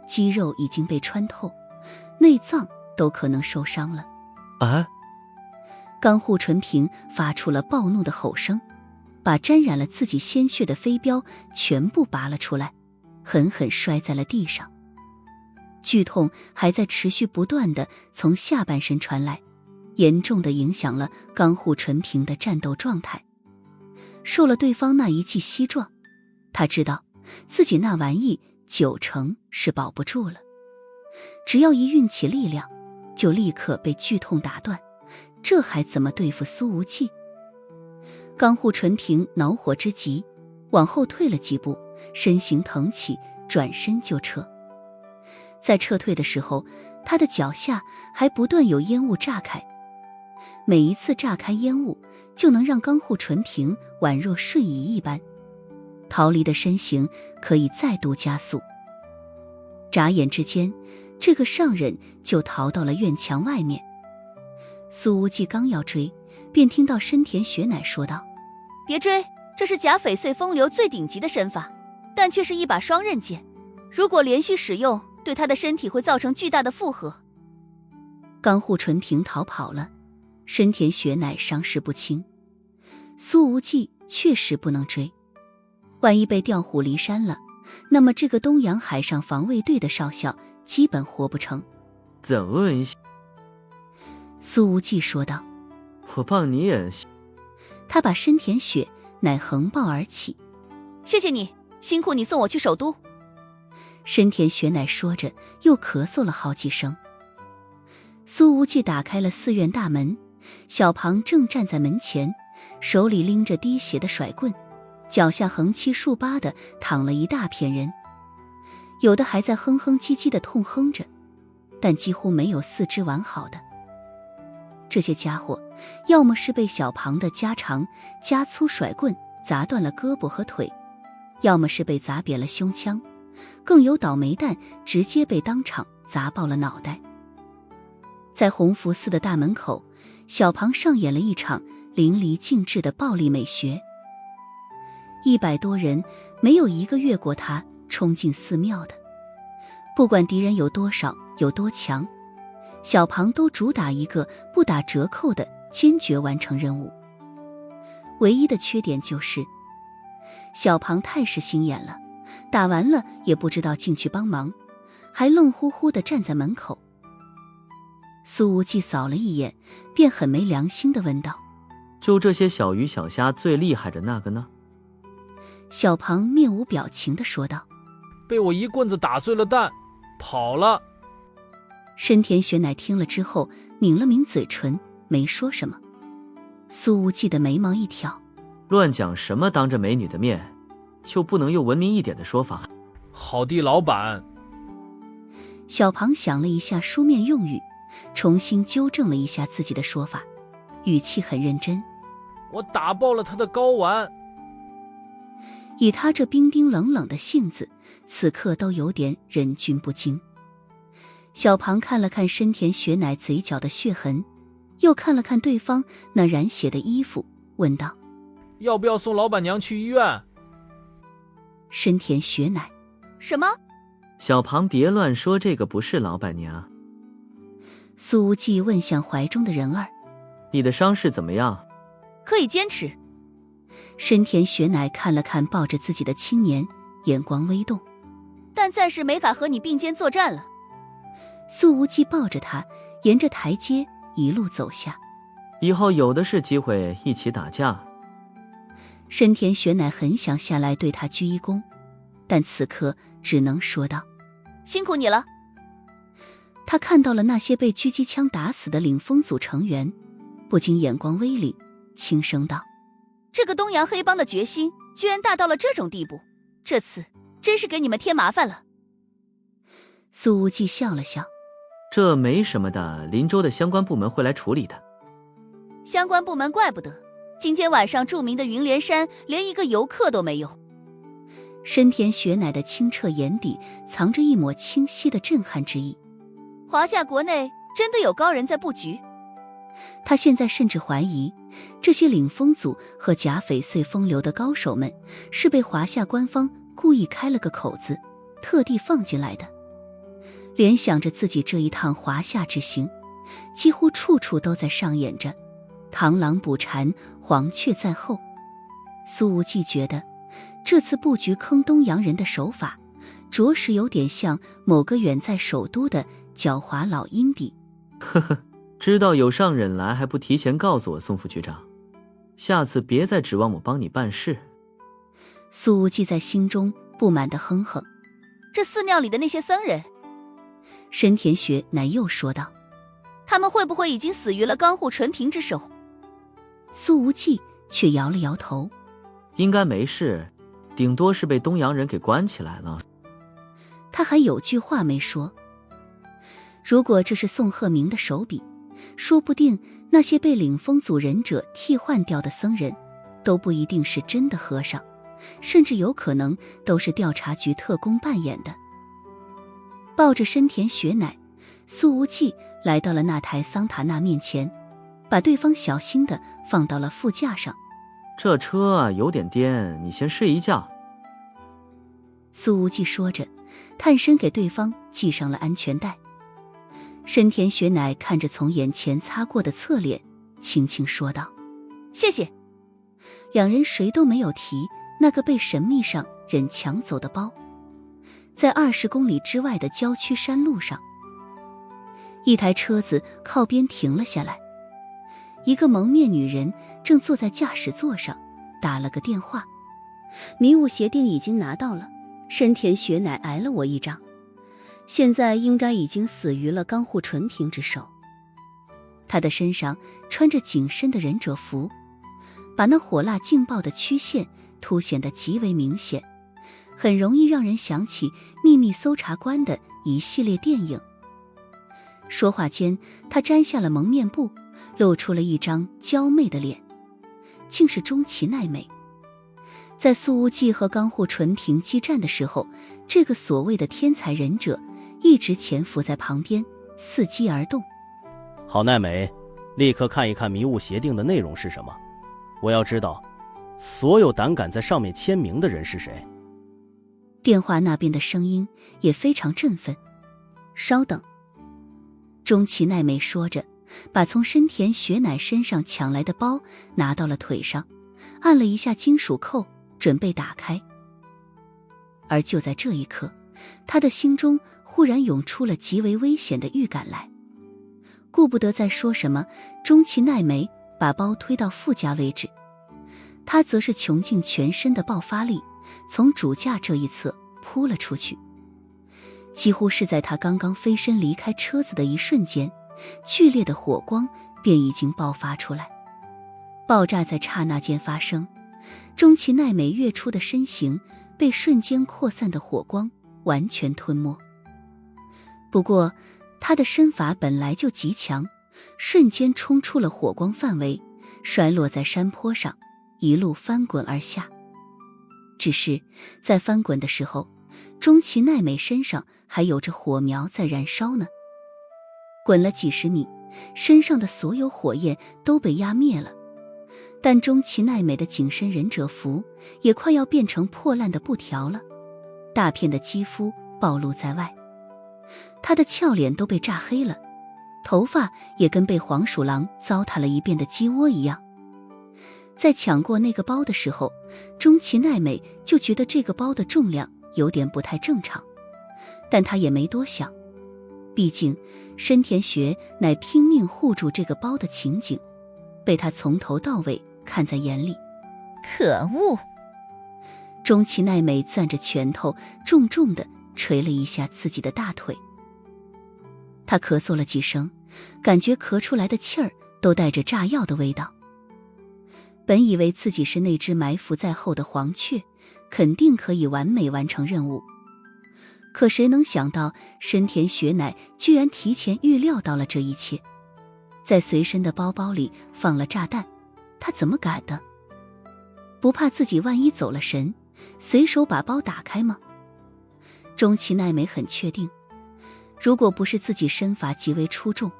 肌肉已经被穿透，内脏都可能受伤了。
啊！
冈户纯平发出了暴怒的吼声，把沾染了自己鲜血的飞镖全部拔了出来，狠狠摔在了地上。剧痛还在持续不断地从下半身传来，严重地影响了冈户纯平的战斗状态。受了对方那一记膝撞，他知道自己那玩意90%是保不住了，只要一运起力量，就立刻被剧痛打断，这还怎么对付苏无忌？冈户纯平恼火之极，往后退了几步，身形腾起，转身就撤。在撤退的时候，他的脚下还不断有烟雾炸开，每一次炸开烟雾，就能让冈户纯平宛若瞬移一般，逃离的身形可以再度加速。眨眼之间，这个上人就逃到了院墙外面。苏无忌刚要追，便听到深田雪乃说道：
别追，这是假翡翠风流最顶级的身法，但却是一把双刃剑，如果连续使用，对他的身体会造成巨大的负荷。
冈户纯平逃跑了，深田雪乃伤势不轻，苏无忌确实不能追，万一被调虎离山了，那么这个东洋海上防卫队的少校基本活不成。
怎问？
苏无忌说道：
我帮你演戏。
他把深田雪乃横抱而起。
谢谢你，辛苦你送我去首都。
深田雪乃说着又咳嗽了好几声。苏无忌打开了寺院大门，小庞正站在门前，手里拎着滴血的甩棍，脚下横七竖八的躺了一大片人，有的还在哼哼唧唧的痛哼着，但几乎没有四肢完好的。这些家伙要么是被小庞的加长加粗甩棍砸断了胳膊和腿，要么是被砸扁了胸腔，更有倒霉蛋直接被当场砸爆了脑袋。在弘福寺的大门口，小庞上演了一场淋漓尽致的暴力美学。100多人没有一个越过他冲进寺庙的，不管敌人有多少有多强，小庞都主打一个不打折扣的坚决完成任务。唯一的缺点就是小庞太是心眼了，打完了也不知道进去帮忙，还愣乎乎地站在门口。苏无忌扫了一眼，便很没良心地问道：
就这些小鱼小虾最厉害的那个呢？
小庞面无表情地说道：
被我一棍子打碎了蛋，跑了。
深田雪乃听了之后抿了抿嘴唇，没说什么。苏无忌的眉毛一挑：
乱讲什么当着美女的面，就不能用文明一点的说法？
好的，老板。
小庞想了一下书面用语，重新纠正了一下自己的说法，语气很认真：
我打爆了他的睾丸。
以他这冰冰冷冷的性子，此刻都有点忍俊不禁。小庞看了看深田雪乃嘴角的血痕，又看了看对方那染血的衣服，问道：
要不要送老板娘去医院？
深田雪乃：
什么？
小庞别乱说，这个不是老板娘。
苏无忌问向怀中的人儿：
你的伤势怎么样？
可以坚持。
深田雪乃看了看抱着自己的青年，眼光微动：
但暂时没法和你并肩作战了。
苏无忌抱着他沿着台阶一路走下。
以后有的是机会一起打架。
深田雪乃很想下来对他鞠一躬，但此刻只能说道：
辛苦你了。
他看到了那些被狙击枪打死的领风组成员，不禁眼光微凛，轻声道：
这个东洋黑帮的决心居然大到了这种地步，这次真是给你们添麻烦了。
苏无忌笑了笑：
这没什么的，林州的相关部门会来处理的。
相关部门怪不得，今天晚上著名的云连山连一个游客都没有。
深田雪乃的清澈眼底藏着一抹清晰的震撼之意。
华夏国内真的有高人在布局？
他现在甚至怀疑，这些领风组和假翡翠风流的高手们是被华夏官方故意开了个口子，特地放进来的。联想着自己这一趟华夏之行，几乎处处都在上演着螳螂捕蝉，黄雀在后。苏无忌觉得这次布局坑东洋人的手法，着实有点像某个远在首都的狡猾老阴笔。
呵呵，知道有上人来还不提前告诉我，宋副局长，下次别再指望我帮你办事。
苏无忌在心中不满地哼哼。
这寺庙里的那些僧人，
深田雪乃又说道，
他们会不会已经死于了钢护纯平之手？
苏无忌却摇了摇头，
应该没事，顶多是被东洋人给关起来了。
他还有句话没说，如果这是宋鹤鸣的手笔，说不定那些被领风组忍者替换掉的僧人都不一定是真的和尚，甚至有可能都是调查局特工扮演的。抱着深田雪乃，苏无忌来到了那台桑塔纳面前，把对方小心地放到了副驾上。
这车啊有点颠，你先睡一觉。
苏无忌说着，探身给对方系上了安全带。深田雪乃看着从眼前擦过的侧脸，轻轻说道：
谢谢。
两人谁都没有提那个被神秘上人抢走的包。在20公里之外的郊区山路上，一台车子靠边停了下来，一个蒙面女人正坐在驾驶座上，打了个电话。迷雾协定已经拿到了，深田雪乃挨了我一掌，现在应该已经死于了钢护纯平之手。他的身上穿着紧身的忍者服，把那火辣劲爆的曲线凸显得极为明显，很容易让人想起秘密搜查官的一系列电影。说话间，他摘下了蒙面布，露出了一张娇媚的脸，竟是中崎奈美。在苏无忌和钢护纯平激战的时候，这个所谓的天才忍者一直潜伏在旁边，伺机而动。
好，奈美，立刻看一看迷雾协定的内容是什么，我要知道所有胆敢在上面签名的人是谁。
电话那边的声音也非常振奋。稍等。中崎奈美说着，把从深田雪乃身上抢来的包拿到了腿上，按了一下金属扣，准备打开。而就在这一刻，他的心中忽然涌出了极为危险的预感来。顾不得再说什么，中崎奈美把包推到副驾位置，他则是穷尽全身的爆发力，从主驾这一侧扑了出去。几乎是在他刚刚飞身离开车子的一瞬间，剧烈的火光便已经爆发出来。爆炸在刹那间发生，中崎奈美跃出的身形被瞬间扩散的火光完全吞没。不过他的身法本来就极强，瞬间冲出了火光范围，摔落在山坡上，一路翻滚而下。只是在翻滚的时候，中崎奈美身上还有着火苗在燃烧呢。滚了几十米，身上的所有火焰都被压灭了，但中崎奈美的紧身忍者服也快要变成破烂的布条了，大片的肌肤暴露在外，她的俏脸都被炸黑了，头发也跟被黄鼠狼糟蹋了一遍的鸡窝一样。在抢过那个包的时候，中崎奈美就觉得这个包的重量有点不太正常，但她也没多想，毕竟深田雪乃拼命护住这个包的情景，被他从头到尾看在眼里。
可恶！
中崎奈美攥着拳头，重重地捶了一下自己的大腿。她咳嗽了几声，感觉咳出来的气儿都带着炸药的味道。本以为自己是那只埋伏在后的黄雀，肯定可以完美完成任务，可谁能想到深田雪乃居然提前预料到了这一切，在随身的包包里放了炸弹，他怎么敢的？不怕自己万一走了神，随手把包打开吗？中崎奈美很确定，如果不是自己身法极为出众，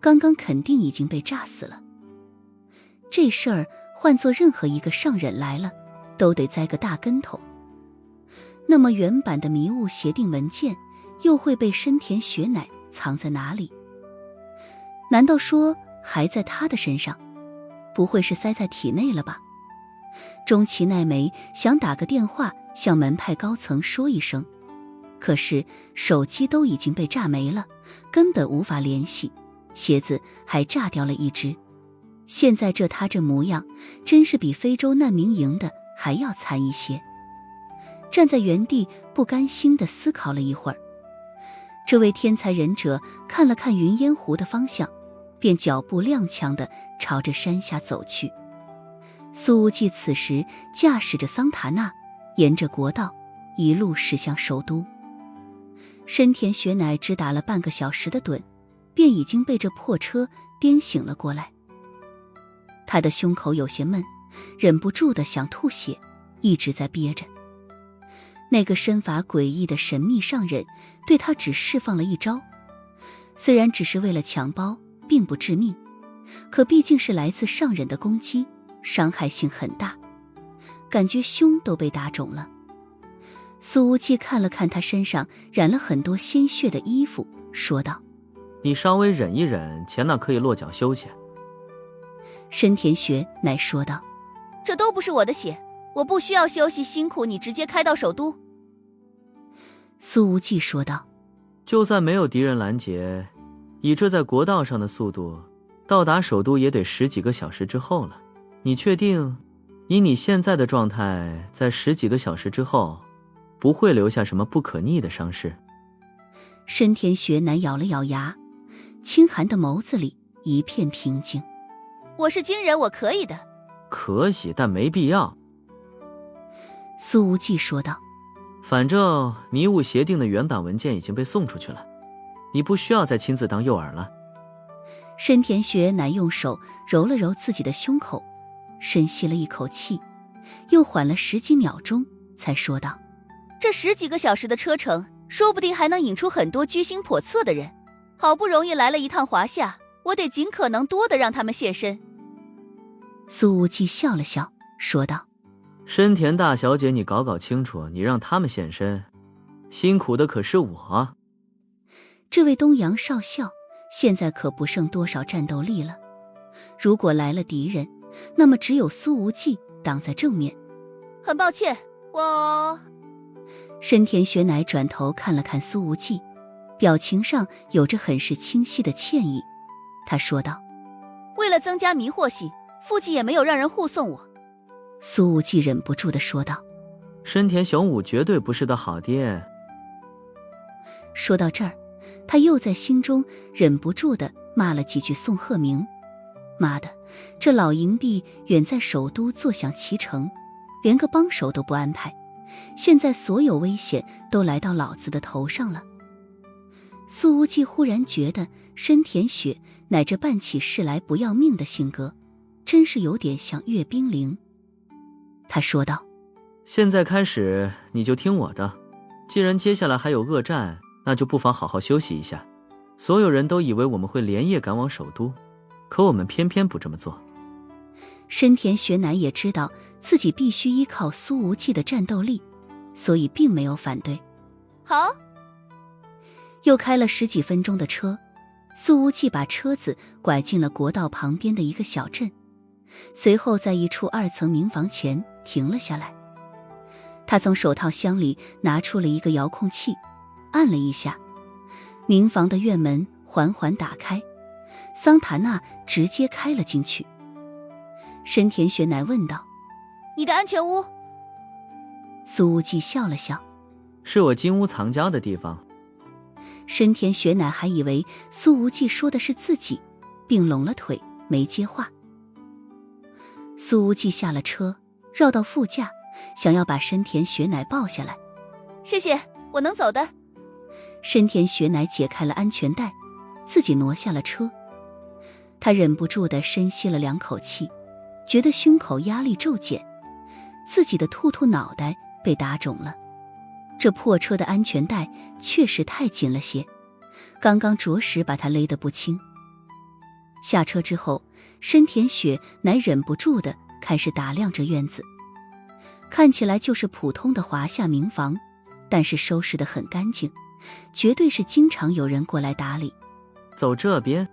刚刚肯定已经被炸死了。这事儿换做任何一个上忍来了，都得栽个大跟头。那么原版的迷雾协定文件又会被深田雪乃藏在哪里？难道说还在他的身上？不会是塞在体内了吧？中崎奈美想打个电话向门派高层说一声，可是手机都已经被炸没了，根本无法联系，鞋子还炸掉了一只。现在他这模样，真是比非洲难民营的还要惨一些。站在原地不甘心地思考了一会儿。这位天才忍者看了看云烟湖的方向，便脚步踉跄地朝着山下走去。苏无忌此时驾驶着桑塔纳，沿着国道一路驶向首都。深田雪乃只打了半个小时的盹，便已经被这破车颠醒了过来。他的胸口有些闷，忍不住的想吐血，一直在憋着。那个身法诡异的神秘上忍对他只释放了一招，虽然只是为了抢包，并不致命，可毕竟是来自上忍的攻击，伤害性很大，感觉胸都被打肿了。苏无忌看了看他身上染了很多鲜血的衣服，说道：
你稍微忍一忍，钱那可以落脚休息。
深田雪乃说道：
这都不是我的血，我不需要休息，辛苦你直接开到首都。
苏无忌说道：
就算没有敌人拦截，以这在国道上的速度，到达首都也得10几个小时之后了。你确定以你现在的状态，在10几个小时之后不会留下什么不可逆的伤势？
深田雪乃咬了咬牙，清寒的眸子里一片平静。
我是军人，我可以的。
可以，但没必要。
苏无忌说道：
反正迷雾协定的原版文件已经被送出去了，你不需要再亲自当诱饵了。
深田雪乃用手揉了揉自己的胸口，深吸了一口气，又缓了10几秒钟，才说道：
这10几个小时的车程，说不定还能引出很多居心叵测的人。好不容易来了一趟华夏，我得尽可能多的让他们现身。
苏无忌笑了笑，说道：
深田大小姐，你搞清楚，你让他们现身，辛苦的可是我。
这位东洋少校现在可不剩多少战斗力了，如果来了敌人，那么只有苏无忌挡在正面。
很抱歉，我……
深田雪乃转头看了看苏无忌，表情上有着很是清晰的歉意。他说道：
为了增加迷惑性，父亲也没有让人护送我。
苏无忌忍不住地说道：
深田雄武绝对不是的好爹。
说到这儿，他又在心中忍不住地骂了几句宋鹤鸣。妈的，这老营地远在首都坐享其成，连个帮手都不安排，现在所有危险都来到老子的头上了。苏无忌忽然觉得深田雪乃这办起事来不要命的性格，真是有点像岳冰凌。他说道：
现在开始你就听我的，既然接下来还有恶战，那就不妨好好休息一下。所有人都以为我们会连夜赶往首都，可我们偏偏不这么做。
深田雪乃也知道自己必须依靠苏无忌的战斗力，所以并没有反对。
好。
又开了10几分钟的车，苏无忌把车子拐进了国道旁边的一个小镇，随后在一处2层民房前停了下来。他从手套箱里拿出了一个遥控器，按了一下，民房的院门缓缓打开，桑塔纳直接开了进去。深田雪乃问道：
你的安全屋？
苏无忌笑了笑：
是我金屋藏娇的地方。
深田雪乃还以为苏无忌说的是自己，并拢了腿没接话。苏无忌下了车，绕到副驾，想要把深田雪乃抱下来。
谢谢，我能走的。
深田雪乃解开了安全带，自己挪下了车。他忍不住地深吸了2口气，觉得胸口压力骤减，自己的兔兔脑袋被打肿了。这破车的安全带确实太紧了些，刚刚着实把他勒得不轻。下车之后，深田雪乃忍不住地开始打量着院子，看起来就是普通的华夏民房，但是收拾得很干净，绝对是经常有人过来打理。
走这边。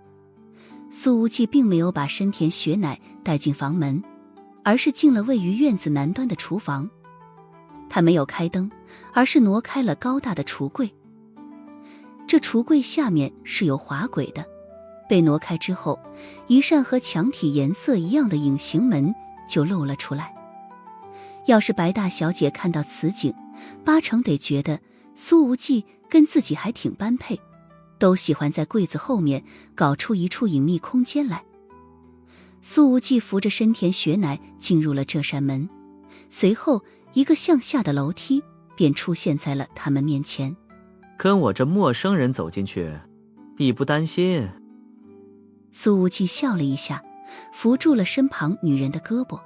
苏无忌并没有把深田雪乃带进房门，而是进了位于院子南端的厨房。他没有开灯，而是挪开了高大的橱柜。这橱柜下面是有滑轨的，被挪开之后，一扇和墙体颜色一样的隐形门就露了出来。要是白大小姐看到此景，八成得觉得苏无忌跟自己还挺般配，都喜欢在柜子后面搞出一处隐秘空间来。苏无忌扶着深田雪乃进入了这扇门，随后一个向下的楼梯便出现在了他们面前。
跟我这陌生人走进去，必不担心。
苏无忌笑了一下，扶住了身旁女人的胳膊。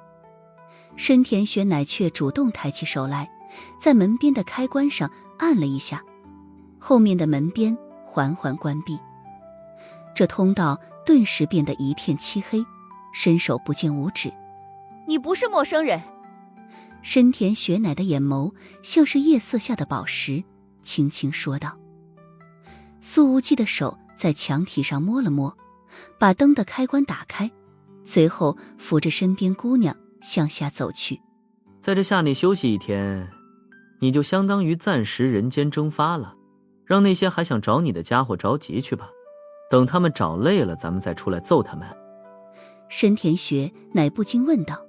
深田雪乃却主动抬起手来，在门边的开关上按了一下，后面的门边缓缓关闭。这通道顿时变得一片漆黑，伸手不见五指。
你不是陌生人。
深田雪乃的眼眸像是夜色下的宝石，轻轻说道。苏无忌的手在墙体上摸了摸，把灯的开关打开，随后扶着身边姑娘向下走去。
在这下你休息一天，你就相当于暂时人间蒸发了，让那些还想找你的家伙着急去吧，等他们找累了，咱们再出来揍他们。
深田雪乃不禁问道。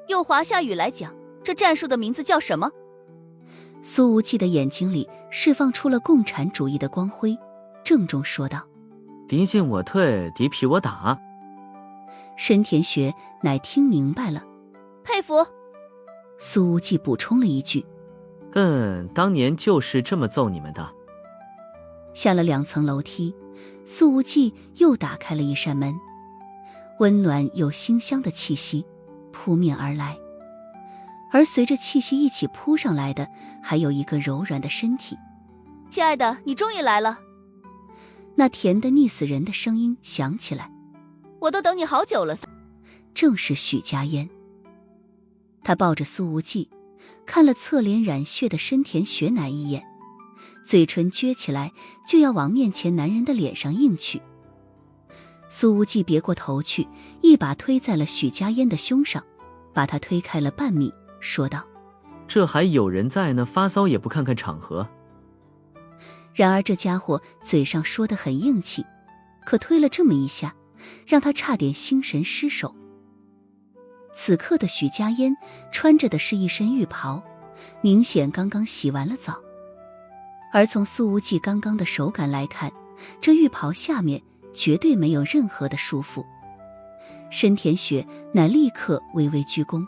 用华夏语来讲，这战术的名字叫什么？
苏无忌的眼睛里释放出了共产主义的光辉，郑重说道。
敌进我退，敌疲我打。
深田雪乃听明白了，
佩服。
苏无忌补充了一句，
当年就是这么揍你们的。
下了2层楼梯，苏无忌又打开了一扇门，温暖又馨香的气息扑面而来，而随着气息一起扑上来的，还有一个柔软的身体。
亲爱的，你终于来了。
那甜得腻死人的声音响起来。
我都等你好久了。
正是许家烟。他抱着苏无忌，看了侧脸染血的深田雪乃一眼，嘴唇撅起来，就要往面前男人的脸上硬去。苏无忌别过头去，一把推在了许家烟的胸上，把他推开了半米，说道：
这还有人在呢，发骚也不看看场合。
然而这家伙嘴上说得很硬气，可推了这么一下，让他差点心神失守。此刻的许家烟穿着的是一身浴袍，明显刚刚洗完了澡，而从苏无忌刚刚的手感来看，这浴袍下面绝对没有任何的束缚。深田雪乃立刻微微鞠躬：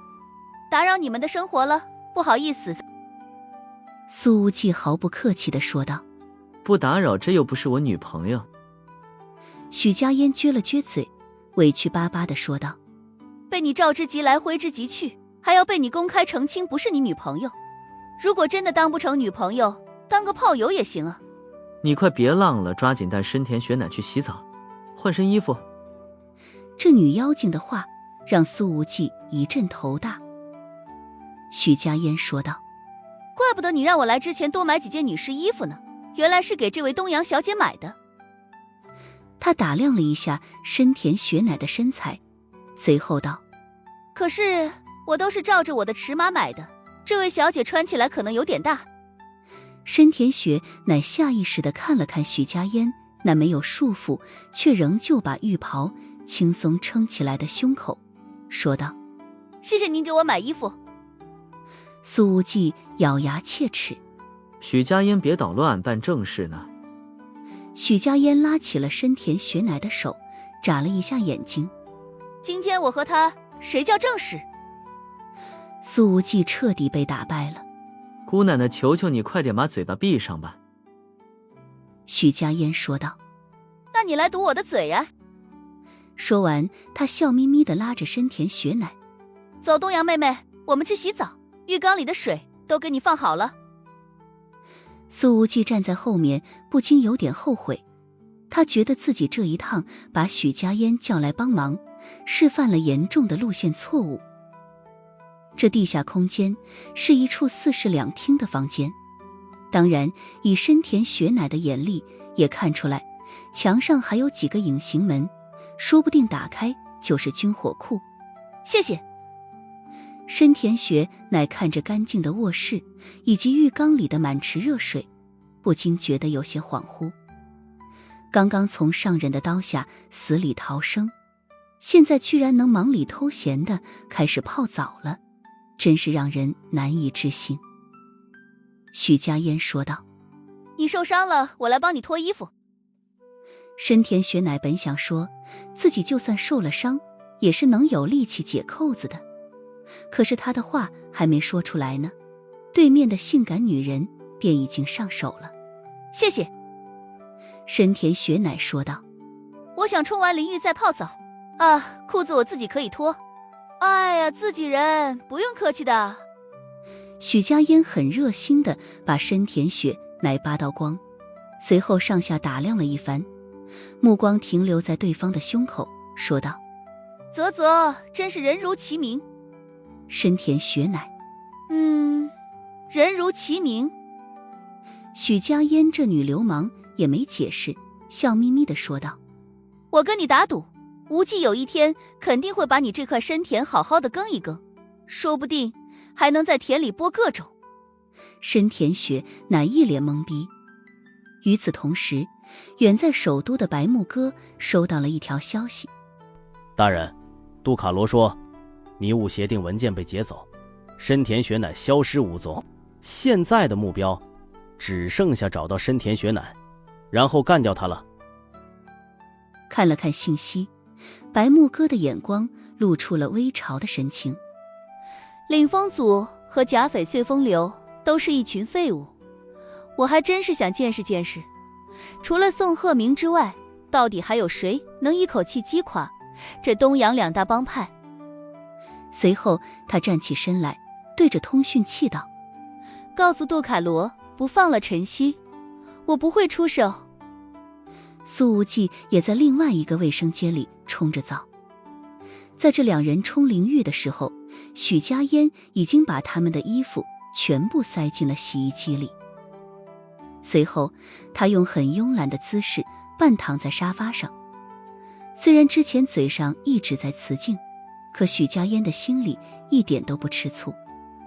打扰你们的生活了，不好意思。
苏无忌毫不客气地说道：
不打扰，这又不是我女朋友。
许家烟撅了撅嘴，委屈巴巴地说道：
被你召之即来挥之即去，还要被你公开澄清不是你女朋友。如果真的当不成女朋友，当个炮友也行啊。
你快别浪了，抓紧带深田雪乃去洗澡，换身衣服。
这女妖精的话让苏无忌一阵头大。许家烟说道：
怪不得你让我来之前多买几件女士衣服呢，原来是给这位东阳小姐买的。
他打量了一下深田雪乃的身材，随后道：
可是我都是照着我的尺码买的，这位小姐穿起来可能有点大。
深田雪乃下意识地看了看许家烟那没有束缚却仍旧把浴袍轻松撑起来的胸口，说道：
谢谢您给我买衣服。
苏无忌咬牙切齿：
许家烟别捣乱，办正事呢。
许家烟拉起了深田雪乃的手，眨了一下眼睛：
今天我和他谁叫正事？
苏无忌彻底被打败了。
姑奶奶，求求你快点把嘴巴闭上吧。
许家烟说道：
那你来堵我的嘴呀。
说完，他笑眯眯地拉着深田雪乃：
走，东阳妹妹，我们去洗澡，浴缸里的水都给你放好了。
苏无忌站在后面，不禁有点后悔。他觉得自己这一趟把许家烟叫来帮忙，是犯了严重的路线错误。这地下空间是一处4室2厅的房间，当然以深田雪乃的眼力也看出来，墙上还有几个隐形门，说不定打开就是军火库。
谢谢。
深田雪乃看着干净的卧室以及浴缸里的满池热水，不禁觉得有些恍惚。刚刚从上人的刀下死里逃生，现在居然能忙里偷闲的开始泡澡了，真是让人难以置信。许家烟说道。
你受伤了，我来帮你脱衣服。
深田雪乃本想说自己就算受了伤也是能有力气解扣子的，可是他的话还没说出来呢，对面的性感女人便已经上手了。
谢谢。
深田雪乃说道。
我想冲完淋浴再泡澡啊，裤子我自己可以脱。哎呀，自己人，不用客气的。
许家烟很热心地把深田雪乃扒到光，随后上下打量了一番，目光停留在对方的胸口，说道：
啧，真是人如其名。
深田雪乃，
人如其名。
许家烟这女流氓也没解释，笑眯眯地说道：
我跟你打赌，无忌有一天肯定会把你这块深田好好的耕一耕，说不定还能在田里播各种。
深田雪乃一脸懵逼。与此同时，远在首都的白木哥收到了一条消息。
大人，杜卡罗说迷雾协定文件被劫走，深田雪乃消失无踪，现在的目标只剩下找到深田雪乃，然后干掉他了。
看了看信息，白木哥的眼光露出了微潮的神情。
领风组和甲斐碎风流都是一群废物，我还真是想见识见识，除了宋鹤鸣之外，到底还有谁能一口气击垮这东洋两大帮派。
随后他站起身来，对着通讯器道：
告诉杜凯罗不放了晨曦，我不会出手。
苏无忌也在另外一个卫生间里冲着澡。在这两人冲淋浴的时候，许家烟已经把他们的衣服全部塞进了洗衣机里。随后他用很慵懒的姿势半躺在沙发上，虽然之前嘴上一直在辞敬，可许家烟的心里一点都不吃醋，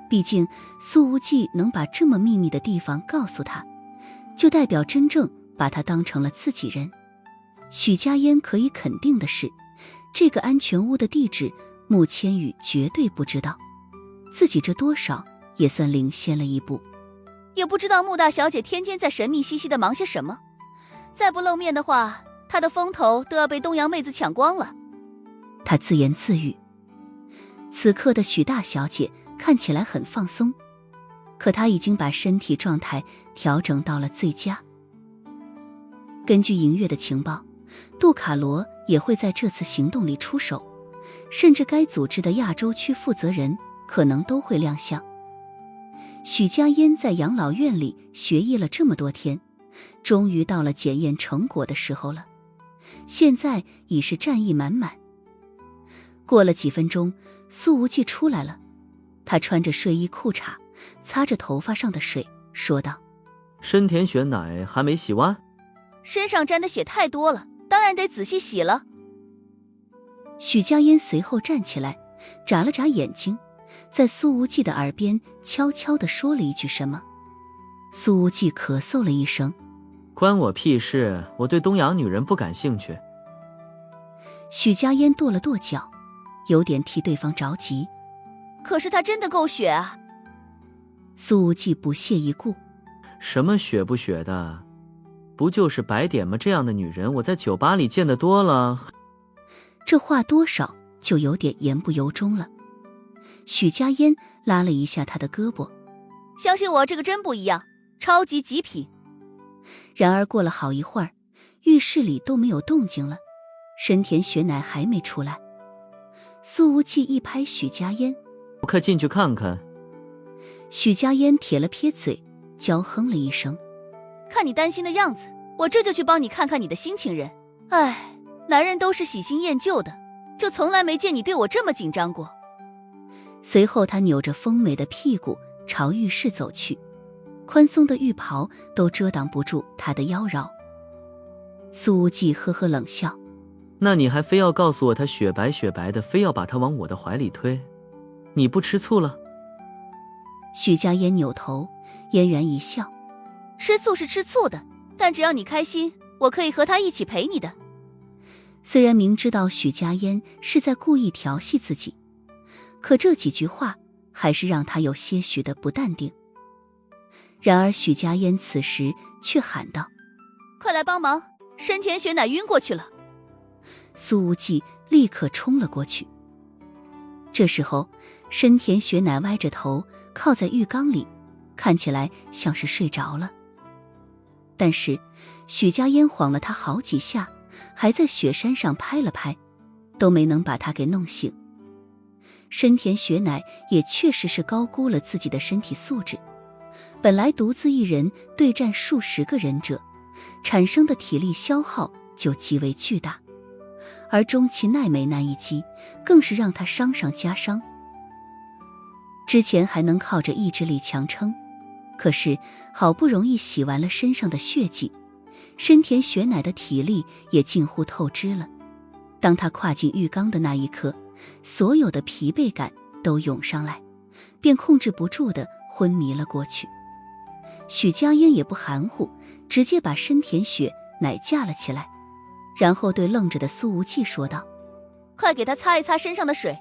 毕竟苏无忌能把这么秘密的地方告诉他，就代表真正把他当成了自己人。许家烟可以肯定的是，这个安全屋的地址穆千羽绝对不知道，自己这多少也算领先了一步。
也不知道穆大小姐天天在神秘兮兮的忙些什么，再不露面的话，她的风头都要被东洋妹子抢光了。
他自言自语。此刻的许大小姐看起来很放松，可她已经把身体状态调整到了最佳。根据银月的情报，杜卡罗也会在这次行动里出手，甚至该组织的亚洲区负责人可能都会亮相。许家烟在养老院里学艺了这么多天，终于到了检验成果的时候了，现在已是战意满满。过了几分钟，苏无忌出来了，他穿着睡衣裤衩，擦着头发上的水，说道：
深田雪乃还没洗完？
身上沾的血太多了，当然得仔细洗了。
许家烟随后站起来，眨了眨眼睛，在苏无忌的耳边悄悄地说了一句什么。苏无忌咳嗽了一声：
关我屁事，我对东洋女人不感兴趣。
许家烟跺了跺脚，有点替对方着急。
可是她真的够血啊。
苏无忌不屑一顾：
什么血不血的，不就是白点吗？这样的女人我在酒吧里见得多了。
这话多少就有点言不由衷了。许家烟拉了一下他的胳膊：
相信我，这个真不一样，超级极品。
然而过了好一会儿，浴室里都没有动静了，深田雪乃还没出来。苏无忌一拍许家烟：
我快进去看看。
许家烟撇了撇嘴，娇哼了一声：
看你担心的样子，我这就去帮你看看你的新情人。唉，男人都是喜新厌旧的，就从来没见你对我这么紧张过。
随后他扭着丰美的屁股朝浴室走去，宽松的浴袍都遮挡不住他的妖娆。苏无忌呵呵冷笑：
那你还非要告诉我她雪白雪白的，非要把她往我的怀里推，你不吃醋了？
许家烟扭头嫣然一笑：
吃醋是吃醋的，但只要你开心，我可以和他一起陪你的。
虽然明知道许家烟是在故意调戏自己，可这几句话还是让他有些许的不淡定。然而许家烟此时却喊道：“
快来帮忙，深田雪乃晕过去了。”
苏无忌立刻冲了过去。这时候，深田雪乃歪着头靠在浴缸里，看起来像是睡着了。但是许家烟晃了他好几下，还在雪山上拍了拍，都没能把他给弄醒。深田雪乃也确实是高估了自己的身体素质，本来独自一人对战数十个忍者，产生的体力消耗就极为巨大，而中崎奈美那一击更是让他伤上加伤。之前还能靠着意志力强撑，可是好不容易洗完了身上的血迹，深田雪乃的体力也近乎透支了。当他跨进浴缸的那一刻，所有的疲惫感都涌上来，便控制不住地昏迷了过去。许家烟也不含糊，直接把深田雪乃架了起来，然后对愣着的苏无忌说道：“
快给他擦一擦身上的水。”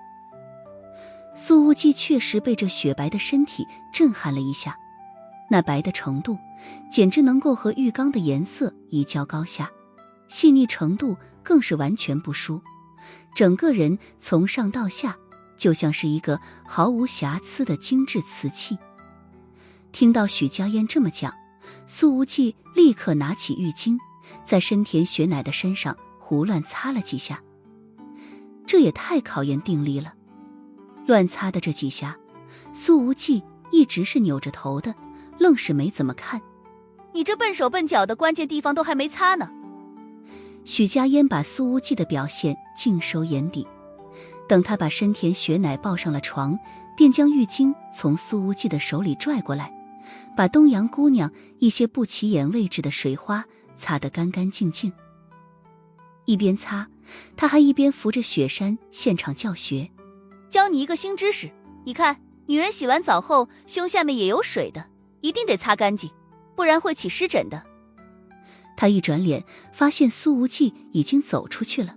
苏无忌确实被这雪白的身体震撼了一下，那白的程度简直能够和浴缸的颜色一较高下，细腻程度更是完全不输，整个人从上到下就像是一个毫无瑕疵的精致瓷器。听到许家烟这么讲，苏无忌立刻拿起浴巾，在深田雪乃的身上胡乱擦了几下。这也太考验定力了，乱擦的这几下，苏无忌一直是扭着头的，愣是没怎么看。
你这笨手笨脚的关键地方都还没擦呢。
许家烟把苏无忌的表现尽收眼底，等他把深田雪乃抱上了床，便将浴巾从苏无忌的手里拽过来，把东阳姑娘一些不起眼位置的水花擦得干干净净。一边擦，他还一边扶着雪山现场教学：“
教你一个新知识，你看，女人洗完澡后胸下面也有水的，一定得擦干净，不然会起湿疹的。”
他一转脸，发现苏无忌已经走出去了。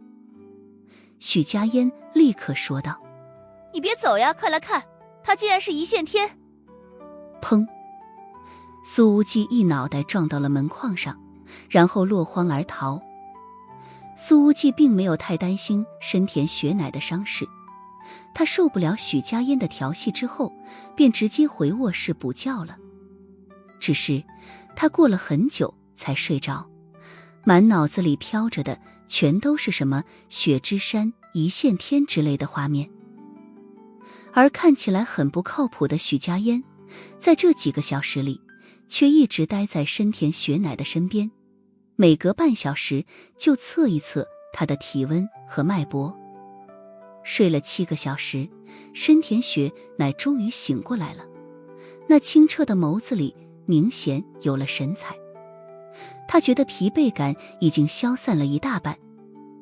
许家烟立刻说道：“
你别走呀，快来看，他竟然是一线天！”
砰！苏无忌一脑袋撞到了门框上，然后落荒而逃。苏无忌并没有太担心深田雪乃的伤势，他受不了许家烟的调戏之后，便直接回卧室补觉了。只是他过了很久才睡着，满脑子里飘着的全都是什么雪之山、一线天之类的画面。而看起来很不靠谱的许家烟，在这几个小时里却一直待在深田雪乃的身边，每隔半小时就测一测他的体温和脉搏。睡了7个小时，深田雪乃终于醒过来了，那清澈的眸子里明显有了神采。他觉得疲惫感已经消散了一大半，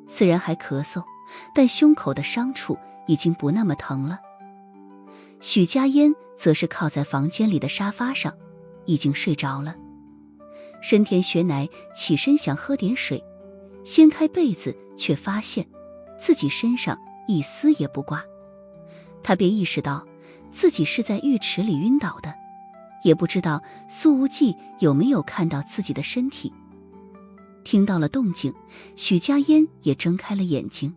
虽然还咳嗽，但胸口的伤处已经不那么疼了。许家烟则是靠在房间里的沙发上，已经睡着了。深田雪乃起身想喝点水，掀开被子却发现自己身上一丝也不挂，他便意识到自己是在浴池里晕倒的，也不知道苏无忌有没有看到自己的身体。听到了动静，许家烟也睁开了眼睛，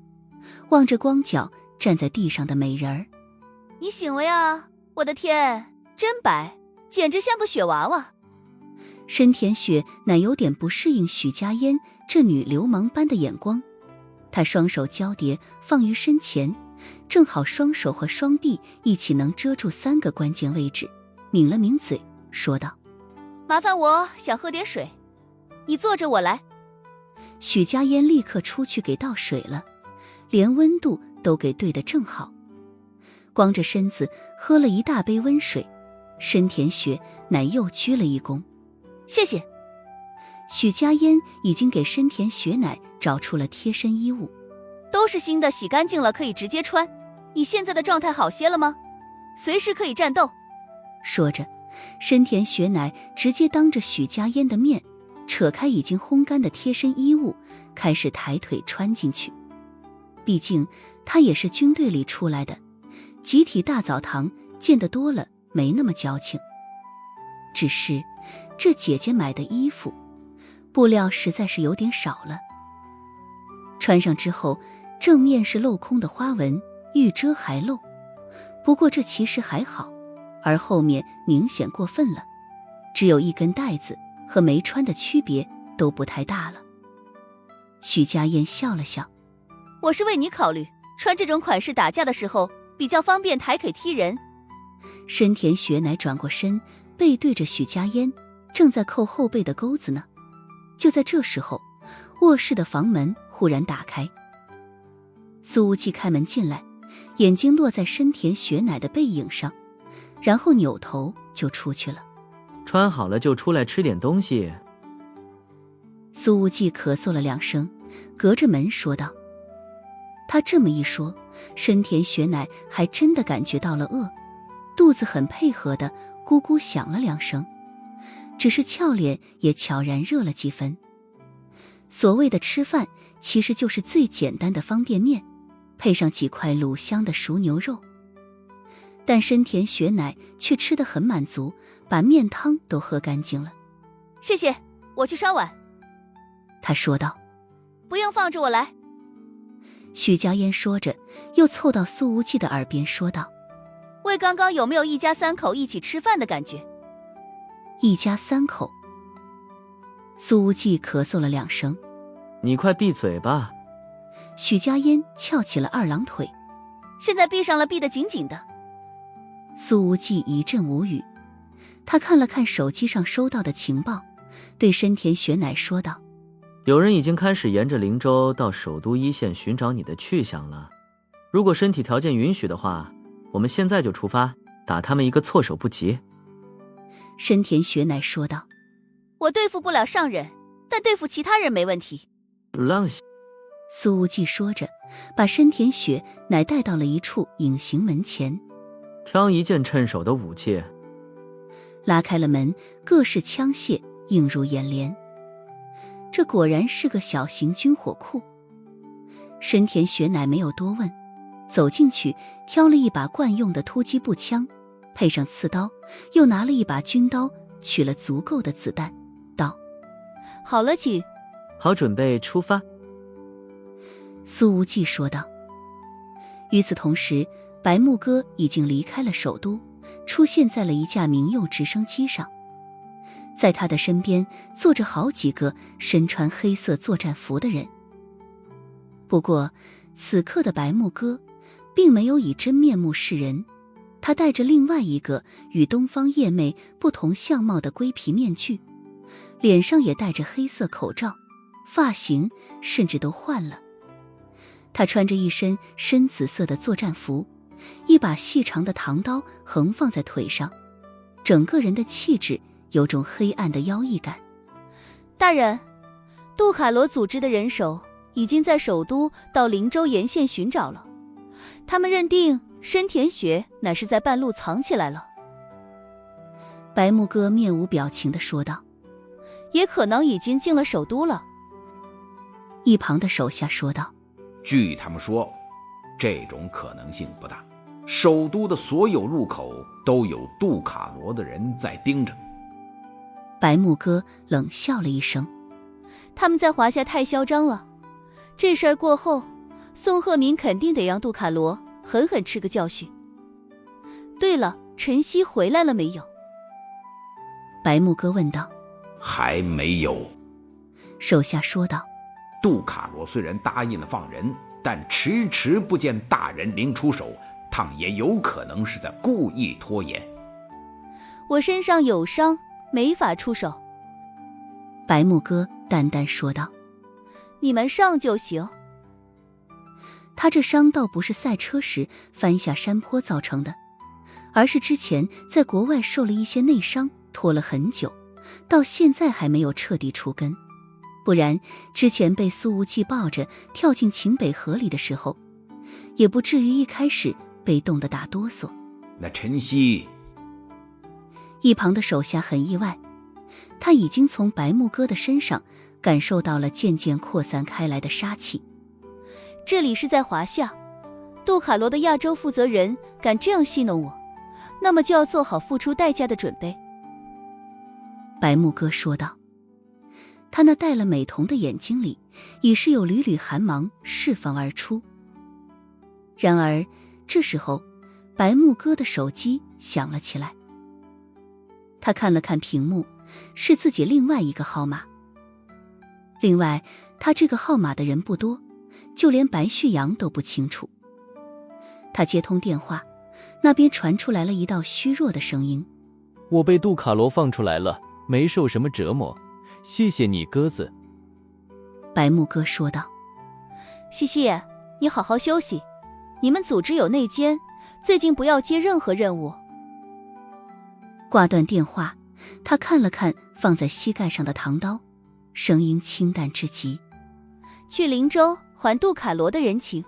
望着光脚站在地上的美人儿：“
你醒了呀？我的天，真白，简直像个雪娃娃。”
深田雪乃有点不适应许家烟这女流氓般的眼光，她双手交叠放于身前，正好双手和双臂一起能遮住3个关键位置，抿了抿嘴说道：“
麻烦我想喝点水，你坐着我来。”
许家烟立刻出去给倒水了，连温度都给对得正好。光着身子喝了一大杯温水，深田雪乃又鞠了一躬：“
谢谢。”
许家烟已经给深田雪乃找出了贴身衣物，
都是新的，洗干净了可以直接穿。你现在的状态好些了吗？随时可以战斗。
说着，深田雪乃直接当着许家烟的面扯开已经烘干的贴身衣物，开始抬腿穿进去。毕竟他也是军队里出来的，集体大澡堂见得多了，没那么矫情。只是这姐姐买的衣服布料实在是有点少了，穿上之后正面是镂空的花纹，欲遮还露。不过这其实还好，而后面明显过分了，只有一根带子，和没穿的区别都不太大了。许家燕笑了笑，
我是为你考虑，穿这种款式打架的时候比较方便抬腿踢人。
深田雪乃转过身，背对着许家燕，正在扣后背的钩子呢。就在这时候，卧室的房门忽然打开，苏无忌开门进来，眼睛落在深田雪乃的背影上，然后扭头就出去了。
穿好了就出来吃点东西。
苏无忌咳嗽了2声，隔着门说道。他这么一说，深田雪乃还真的感觉到了饿，肚子很配合的咕咕响了2声，只是俏脸也悄然热了几分。所谓的吃饭，其实就是最简单的方便面，配上几块卤香的熟牛肉。但深田雪乃却吃得很满足，把面汤都喝干净了。
谢谢，我去刷碗。
他说道。
不用，放着我来。
许家燕说着，又凑到苏无忌的耳边说道。
喂，刚刚有没有一家3口一起吃饭的感觉？
一家3口。苏无忌咳嗽了2声。
你快闭嘴吧。
许家燕翘起了2郎腿。
现在闭上了，闭得紧紧的。
苏无忌一阵无语，他看了看手机上收到的情报，对深田雪乃说道。
有人已经开始沿着灵州到首都1线寻找你的去向了。如果身体条件允许的话，我们现在就出发，打他们一个措手不及。
深田雪乃说道。
我对付不了上人，但对付其他人没问题。
苏无忌说着，把深田雪乃带到了一处隐形门前。
挑一件趁手的武器。
拉开了门，各式枪械映入眼帘。这果然是个小型军火库。深田雪乃没有多问，走进去挑了一把惯用的突击步枪，配上刺刀，又拿了一把军刀，取了足够的子弹，道：
好了，去。
好，准备出发。
苏无忌说道。与此同时，白木哥已经离开了首都，出现在了一架民用直升机上。在他的身边坐着好几个身穿黑色作战服的人。不过此刻的白木哥并没有以真面目示人，他戴着另外一个与东方夜魅不同相貌的龟皮面具，脸上也戴着黑色口罩，发型甚至都换了。他穿着一身深紫色的作战服，一把细长的唐刀横放在腿上，整个人的气质有种黑暗的妖异感。
大人，杜卡罗组织的人手已经在首都到灵州沿线寻找了，他们认定深田雪乃是在半路藏起来了。
白木哥面无表情地说道。
也可能已经进了首都了。
一旁的手下说道。
据他们说，这种可能性不大，首都的所有入口都有杜卡罗的人在盯着。
白木哥冷笑了一声。
他们在华夏太嚣张了，这事儿过后，宋鹤鸣肯定得让杜卡罗狠狠吃个教训。对了，晨曦回来了没有？
白木哥问道。
还没有。
手下说道。
杜卡罗虽然答应了放人，但迟迟不见大人灵出手，汤爷有可能是在故意拖延。
我身上有伤，没法出手。
白木哥淡淡说道。
你们上就行。
他这伤倒不是赛车时翻下山坡造成的，而是之前在国外受了一些内伤，拖了很久，到现在还没有彻底除根。不然之前被苏无忌抱着跳进秦北河里的时候，也不至于一开始被冻得打哆嗦。
那晨曦……
一旁的手下很意外，他已经从白木哥的身上感受到了渐渐扩散开来的杀气。
这里是在华夏，杜卡罗的亚洲负责人敢这样戏弄我，那么就要做好付出代价的准备。
白木哥说道。他那带了美瞳的眼睛里已是有缕缕寒芒释放而出。然而这时候白木哥的手机响了起来，他看了看屏幕，是自己另外一个号码。另外他这个号码的人不多，就连白旭阳都不清楚。他接通电话，那边传出来了一道虚弱的声音：
我被杜卡罗放出来了，没受什么折磨，谢谢你鸽子。
白木哥说道。
西西，你好好休息，你们组织有内奸，最近不要接任何任务。
挂断电话，他看了看放在膝盖上的唐刀，声音清淡至极：
去灵州还杜卡罗的人情。